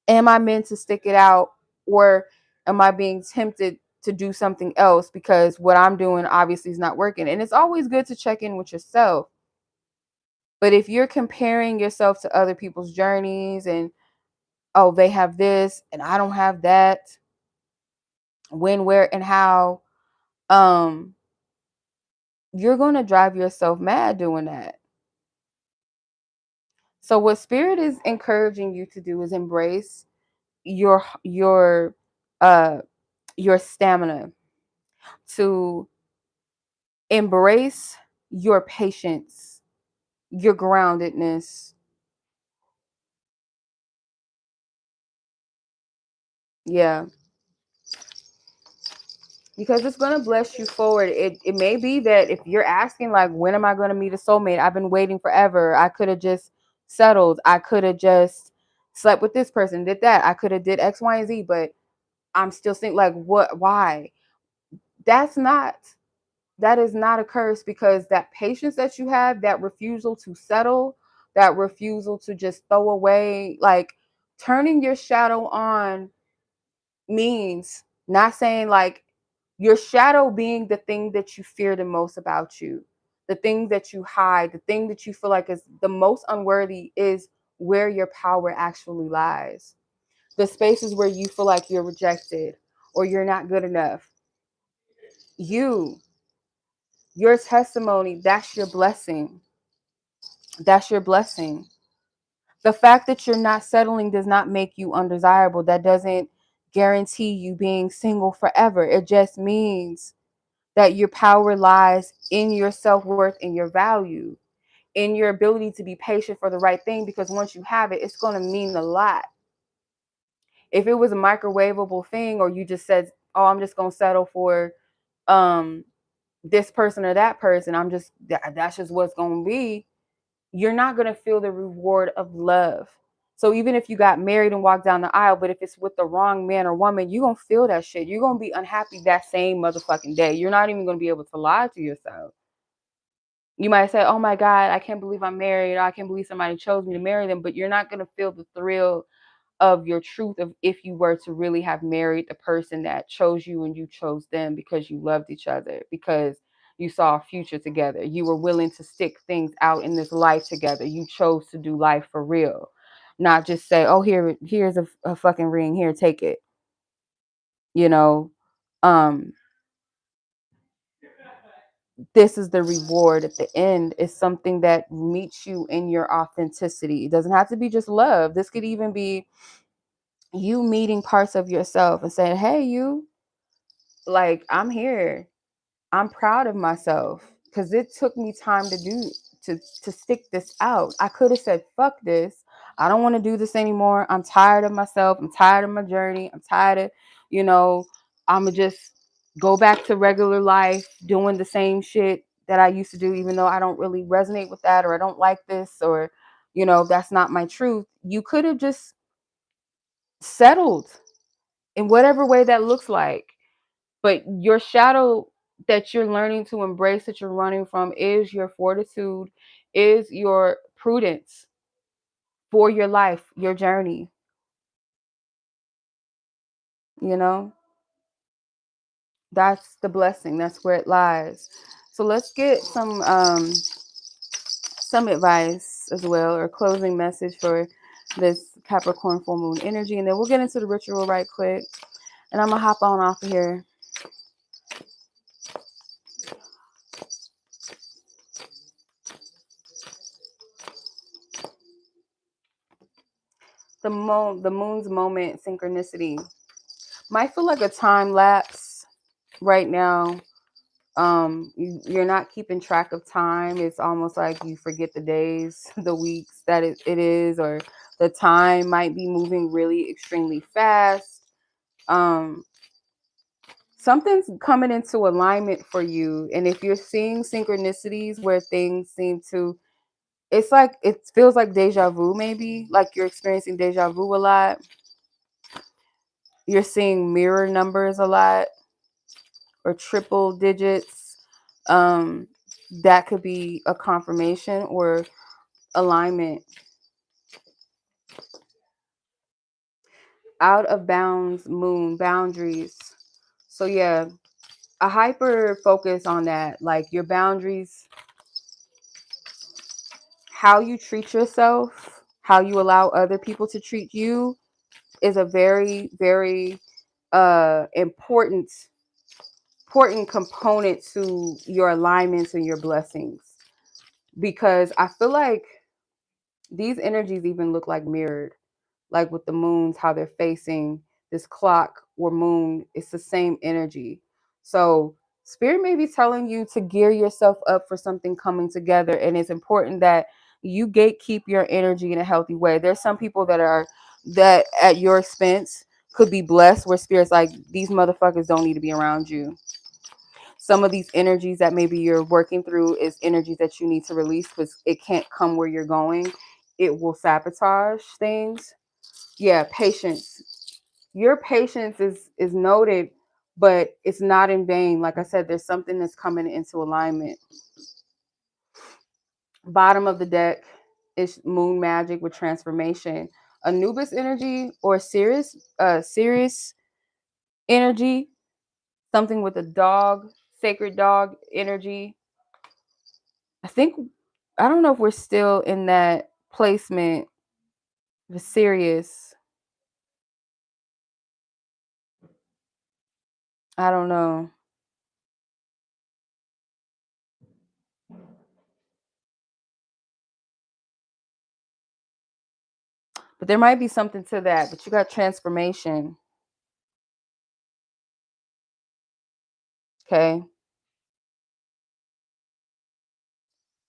am I meant to stick it out, or am I being tempted to do something else because what I'm doing obviously is not working? And it's always good to check in with yourself. But if you're comparing yourself to other people's journeys, and oh, they have this and I don't have that, when, where, and how, um, you're going to drive yourself mad doing that. So what spirit is encouraging you to do is embrace uh your stamina, to embrace your patience, your groundedness. Yeah, because it's going to bless you forward. It may be that if you're asking, like, when am I going to meet a soulmate? I've been waiting forever. I could have just settled. I could have just slept with this person, did that. I could have did X, Y, and Z, but I'm still thinking, like, what, why? That's not, that is not a curse, because that patience that you have, that refusal to settle, that refusal to just throw away, like, turning your shadow on means not saying, like, your shadow being the thing that you fear the most about you, the thing that you hide, the thing that you feel like is the most unworthy, is where your power actually lies. The spaces where you feel like you're rejected or you're not good enough. You, your testimony, that's your blessing. That's your blessing. The fact that you're not settling does not make you undesirable. That doesn't guarantee you being single forever. It just means that your power lies in your self-worth and your value, in your ability to be patient for the right thing, because once you have it, it's going to mean a lot. If it was a microwavable thing, or you just said, oh, I'm just going to settle for um this person or that person, that's just what's going to be, you're not going to feel the reward of love. So even if you got married and walked down the aisle, but if it's with the wrong man or woman, you're going to feel that shit. You're going to be unhappy that same motherfucking day. You're not even going to be able to lie to yourself. You might say, oh my God, I can't believe I'm married, or I can't believe somebody chose me to marry them, but you're not going to feel the thrill of your truth of if you were to really have married the person that chose you and you chose them because you loved each other, because you saw a future together. You were willing to stick things out in this life together. You chose to do life for real, not just say, oh, here's a fucking ring, here, take it. You know, um, this is the reward at the end. Is something that meets you in your authenticity. It doesn't have to be just love. This could even be you meeting parts of yourself and saying, hey, you, like, I'm here. I'm proud of myself because it took me time to stick this out. I could have said, fuck this. I don't want to do this anymore. I'm tired of myself. I'm tired of my journey. I'm tired of, you know, I'm going to just go back to regular life doing the same shit that I used to do, even though I don't really resonate with that, or I don't like this, or, that's not my truth. You could have just settled in whatever way that looks like. But your shadow that you're learning to embrace, that you're running from, is your fortitude, is your prudence for your life, your journey. You know, that's the blessing. That's where it lies. So let's get some advice as well, or closing message for this Capricorn full moon energy, and then we'll get into the ritual right quick. And I'm gonna hop on off of here. The moon's moment synchronicity might feel like a time lapse right now. You're not keeping track of time. It's almost like you forget the days, the weeks that it is, or the time might be moving really extremely fast. um Something's coming into alignment for you, and if you're seeing synchronicities where things seem to, it's like it feels like deja vu, maybe like you're experiencing deja vu a lot. You're seeing mirror numbers a lot, or triple digits. um that could be a confirmation or alignment. Out of bounds moon, boundaries. So yeah, a hyper focus on that, like your boundaries, how you treat yourself, how you allow other people to treat you, is a very, very important component to your alignments and your blessings. Because I feel like these energies even look like mirrored, like with the moons, how they're facing this clock or moon. It's the same energy. So spirit may be telling you to gear yourself up for something coming together, and it's important that you gatekeep your energy in a healthy way. There's some people that at your expense could be blessed, where spirit's like, these motherfuckers don't need to be around you. Some of these energies that maybe you're working through is energies that you need to release, because it can't come where you're going. It will sabotage things. Yeah, patience. Your patience is noted, but it's not in vain. Like I said, there's something that's coming into alignment. Bottom of the deck is moon magic with transformation. Anubis energy, or Sirius energy, something with a dog, sacred dog energy. I think, I don't know if we're still in that placement. The Sirius, I don't know. But there might be something to that. But you got transformation. Okay.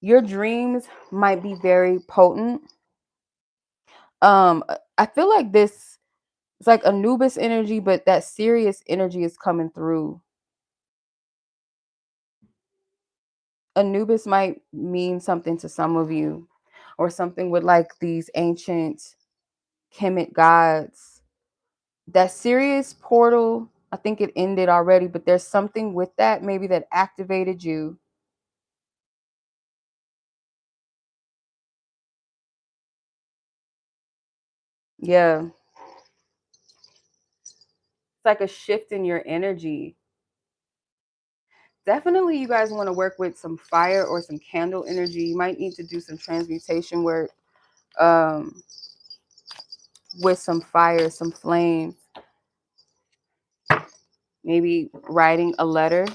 Your dreams might be very potent. I feel like this, it's like Anubis energy, but that serious energy is coming through. Anubis might mean something to some of you, or something with like these ancient Kemet gods. That Sirius portal, I think it ended already, but there's something with that maybe that activated you. Yeah. It's like a shift in your energy. Definitely, you guys want to work with some fire or some candle energy. You might need to do some transmutation work um, with some fire, some flame, maybe writing a letter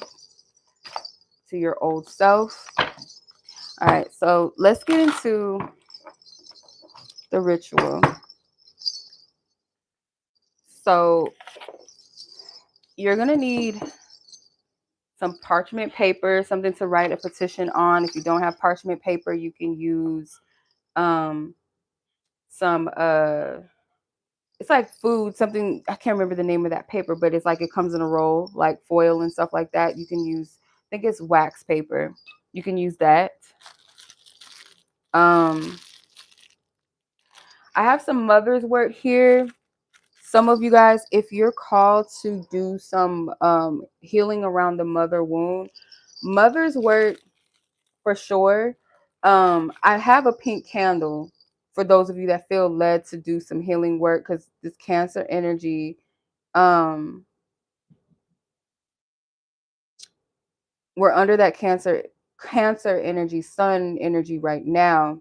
to your old self. All right, so let's get into the ritual. So you're going to need some parchment paper, something to write a petition on. If you don't have parchment paper, you can use um, some it's like food, something, I can't remember the name of that paper, but it's like it comes in a roll, like foil and stuff like that. You can use, I think it's wax paper. You can use that. Um, I have some mother's work here. Some of you guys, if you're called to do some healing around the mother wound, mother's work for sure. I have a pink candle for those of you that feel led to do some healing work, because this Cancer energy, we're under that cancer energy, sun energy right now.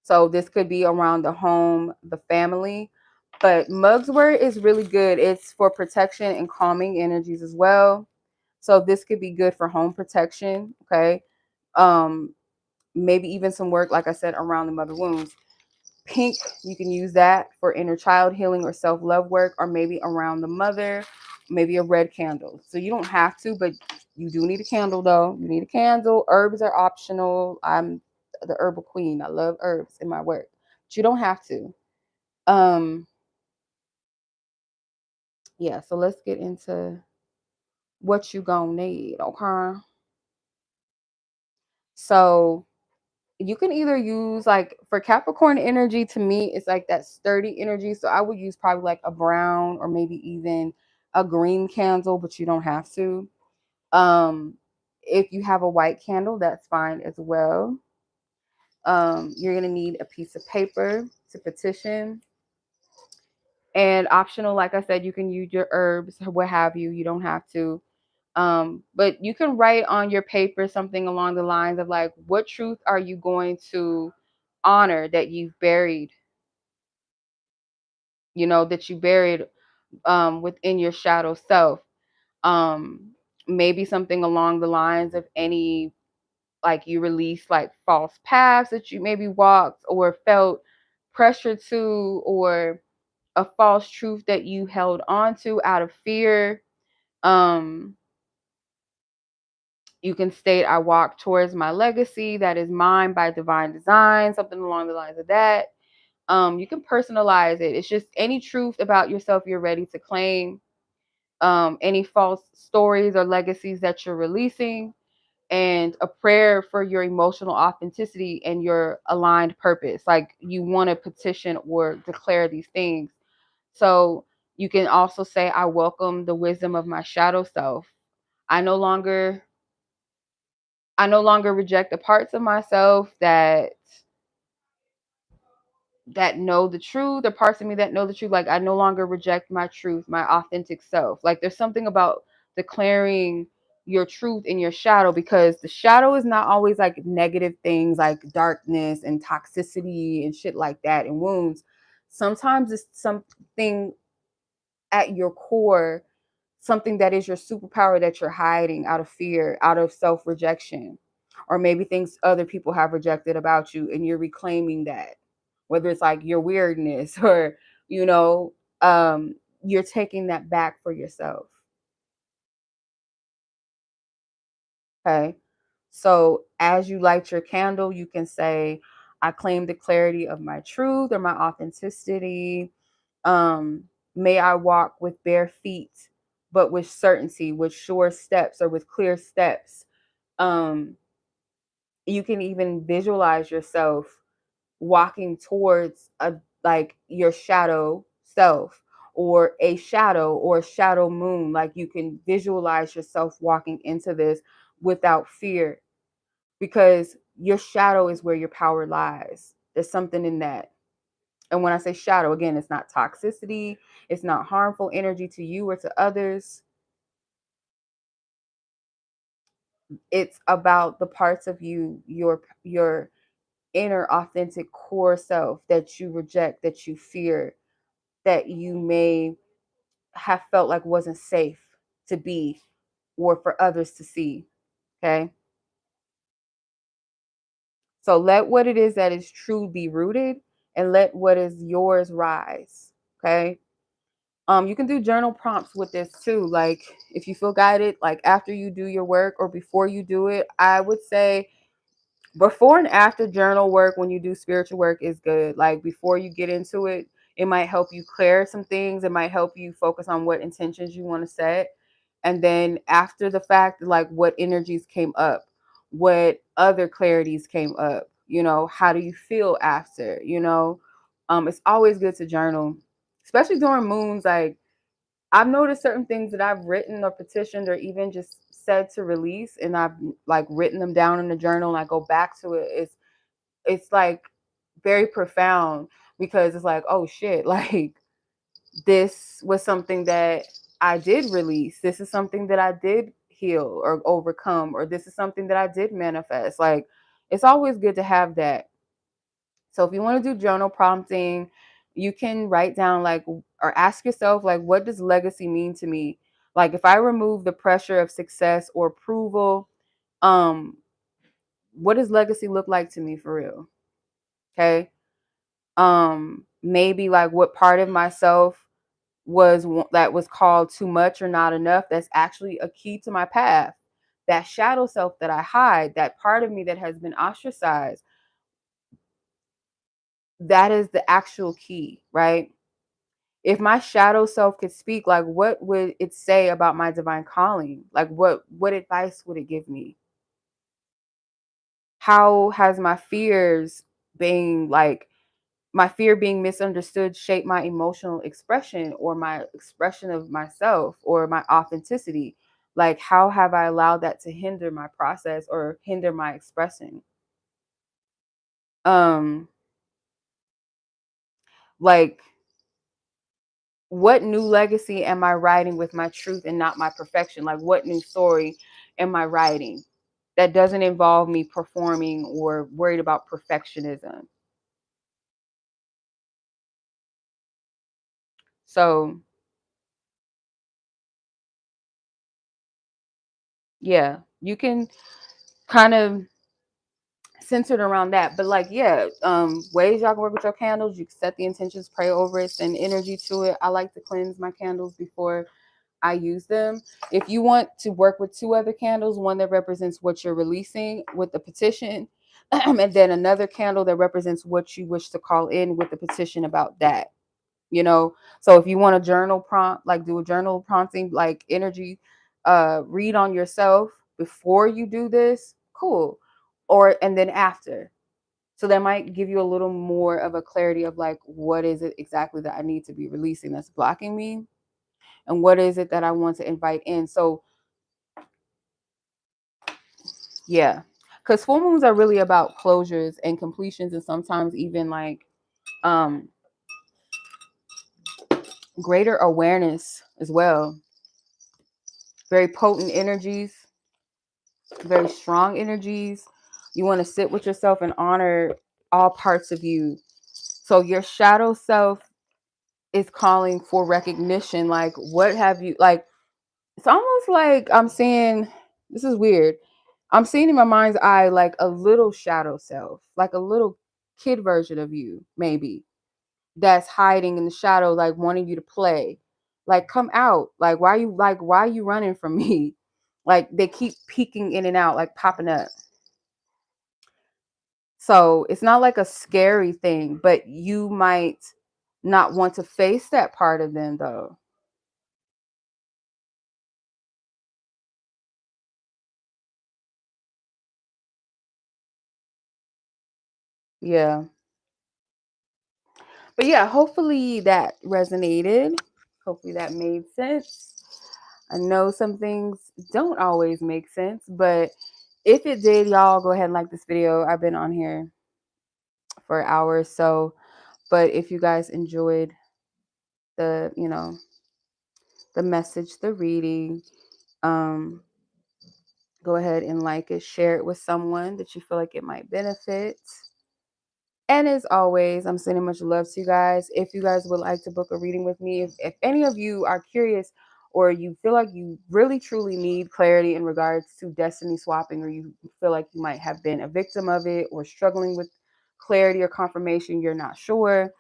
So this could be around the home, the family. But mugwort is really good. It's for protection and calming energies as well. So this could be good for home protection. Okay. Um, maybe even some work, like I said, around the mother wounds. Pink, you can use that for inner child healing or self-love work, or maybe around the mother, maybe a red candle. So you don't have to, but you do need a candle though. You need a candle. Herbs are optional. I'm the herbal queen. I love herbs in my work, but you don't have to. Um, yeah, so let's get into what you gonna need, okay? So you can either use, like, for Capricorn energy, to me it's like that sturdy energy, so I would use probably like a brown or maybe even a green candle, but you don't have to. um if you have a white candle, that's fine as well. You're going to need a piece of paper to petition, and optional, like I said, you can use your herbs or what have you. You don't have to. But you can write on your paper something along the lines of like, what truth are you going to honor that you've buried, that you buried within your shadow self. Um, maybe something along the lines of any, like, you release like false paths that you maybe walked or felt pressure to, or a false truth that you held on to out of fear. Um, You can state, I walk towards my legacy that is mine by divine design, something along the lines of that. You can personalize it. It's just any truth about yourself you're ready to claim, any false stories or legacies that you're releasing, and a prayer for your emotional authenticity and your aligned purpose. Like, you want to petition or declare these things. So you can also say, I welcome the wisdom of my shadow self. I no longer I no longer reject the parts of myself that know the truth, the parts of me that know the truth. Like, I no longer reject my truth, my authentic self. Like, there's something about declaring your truth in your shadow, because the shadow is not always like negative things like darkness and toxicity and shit like that and wounds. Sometimes it's something at your core, something that is your superpower that you're hiding out of fear, out of self-rejection, or maybe things other people have rejected about you, and you're reclaiming that. Whether it's like your weirdness or, you know, you're taking that back for yourself. Okay. So as you light your candle, you can say, I claim the clarity of my truth or my authenticity. Um, May I walk with bare feet, but with certainty, with sure steps or with clear steps. Um, you can even visualize yourself walking towards a, like, your shadow self, or a shadow or shadow moon. Like, you can visualize yourself walking into this without fear, because your shadow is where your power lies. There's something in that. And when I say shadow, again, it's not toxicity, it's not harmful energy to you or to others. It's about the parts of you, your inner authentic core self that you reject, that you fear, that you may have felt like wasn't safe to be or for others to see. Okay. So let what it is that is true be rooted and let what is yours rise. Okay. You can do journal prompts with this too. Like if you feel guided, like after you do your work or before you do it, I would say before and after journal work, when you do spiritual work, is good. Like before you get into it, it might help you clear some things. It might help you focus on what intentions you want to set. And then after the fact, like what energies came up, what other clarities came up, how do you feel after, it's always good to journal, especially during moons. Like I've noticed certain things that I've written or petitioned or even just said to release, and I've like written them down in the journal and I go back to it. It's like very profound because it's like, oh shit, like this was something that I did release. This is something that I did heal or overcome, or this is something that I did manifest. Like it's always good to have that. So if you want to do journal prompting, you can write down like or ask yourself like, what does legacy mean to me? Like if I remove the pressure of success or approval, um, what does legacy look like to me for real? Okay. Maybe like what part of myself that was called too much or not enough, that's actually a key to my path. That shadow self that I hide, that part of me that has been ostracized, that is the actual key, right? If my shadow self could speak, like what would it say about my divine calling? Like what advice would it give me? How has my fear being misunderstood shaped my emotional expression or my expression of myself or my authenticity? Like how have I allowed that to hinder my process or hinder my expressing? Um like what new legacy am I writing with my truth and not my perfection? Like, what new story am I writing that doesn't involve me performing or worried about perfectionism? So, yeah, you can kind of center it around that. But, like, yeah, ways y'all can work with your candles, you can set the intentions, pray over it, send energy to it. I like to cleanse my candles before I use them. If you want to work with two other candles, one that represents what you're releasing with the petition, and then another candle that represents what you wish to call in with the petition about that. So if you want a journal prompt, like do a journal prompting, like energy, read on yourself before you do this, cool. Or and then after. So that might give you a little more of a clarity of like, what is it exactly that I need to be releasing that's blocking me? And what is it that I want to invite in? So yeah, because full moons are really about closures and completions, and sometimes even like um greater awareness as well. Very potent energies, very strong energies. You want to sit with yourself and honor all parts of you. So your shadow self is calling for recognition. Like, what have you like? It's almost like I'm seeing, this is weird. I'm seeing in my mind's eye like a little shadow self, like a little kid version of you, maybe, that's hiding in the shadow, like wanting you to play. Like, come out. Why are you running from me? Like they keep peeking in and out, like popping up. So it's not like a scary thing, but you might not want to face that part of them though. Yeah. But yeah, hopefully that resonated. Hopefully that made sense. I know some things don't always make sense, but if it did, y'all go ahead and like this video. I've been on here for hours. So, but if you guys enjoyed the, the message, the reading, um, Go ahead and like it, share it with someone that you feel like it might benefit. And as always, I'm sending much love to you guys. If you guys would like to book a reading with me, if any of you are curious or you feel like you really truly need clarity in regards to destiny swapping, or you feel like you might have been a victim of it or struggling with clarity or confirmation, you're not sure.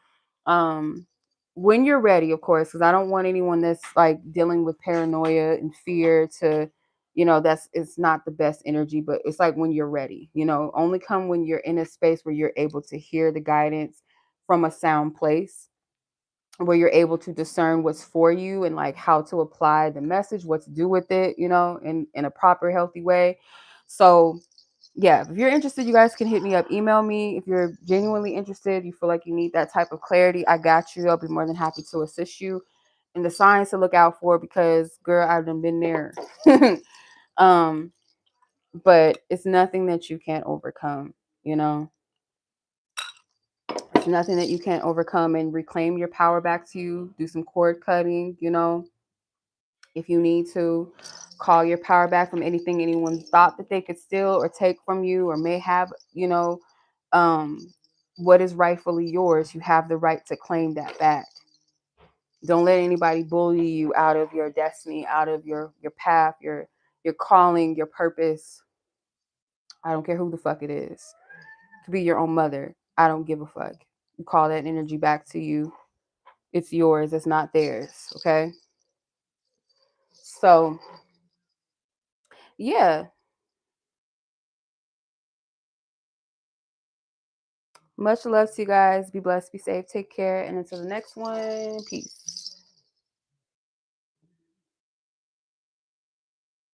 Um, when you're ready, of course, because I don't want anyone that's like dealing with paranoia and fear to, that's it's not the best energy, but it's like when you're ready, only come when you're in a space where you're able to hear the guidance from a sound place, where you're able to discern what's for you and like how to apply the message, what to do with it, in a proper, healthy way. So yeah, if you're interested, you guys can hit me up, email me. If you're genuinely interested, you feel like you need that type of clarity, I got you. I'll be more than happy to assist you. And the signs to look out for, because girl, I've done been there. um, but it's nothing that you can't overcome, you know. It's nothing that you can't overcome, and reclaim your power back to you. Do some cord cutting, if you need to. Call your power back from anything anyone thought that they could steal or take from you, or may have, um, what is rightfully yours. You have the right to claim that back. Don't let anybody bully you out of your destiny, out of your path, your calling, your purpose. I don't care who the fuck it is. It could be your own mother. I don't give a fuck. You call that energy back to you. It's yours. It's not theirs. Okay. So yeah. Much love to you guys. Be blessed, be safe, take care. And until the next one, peace.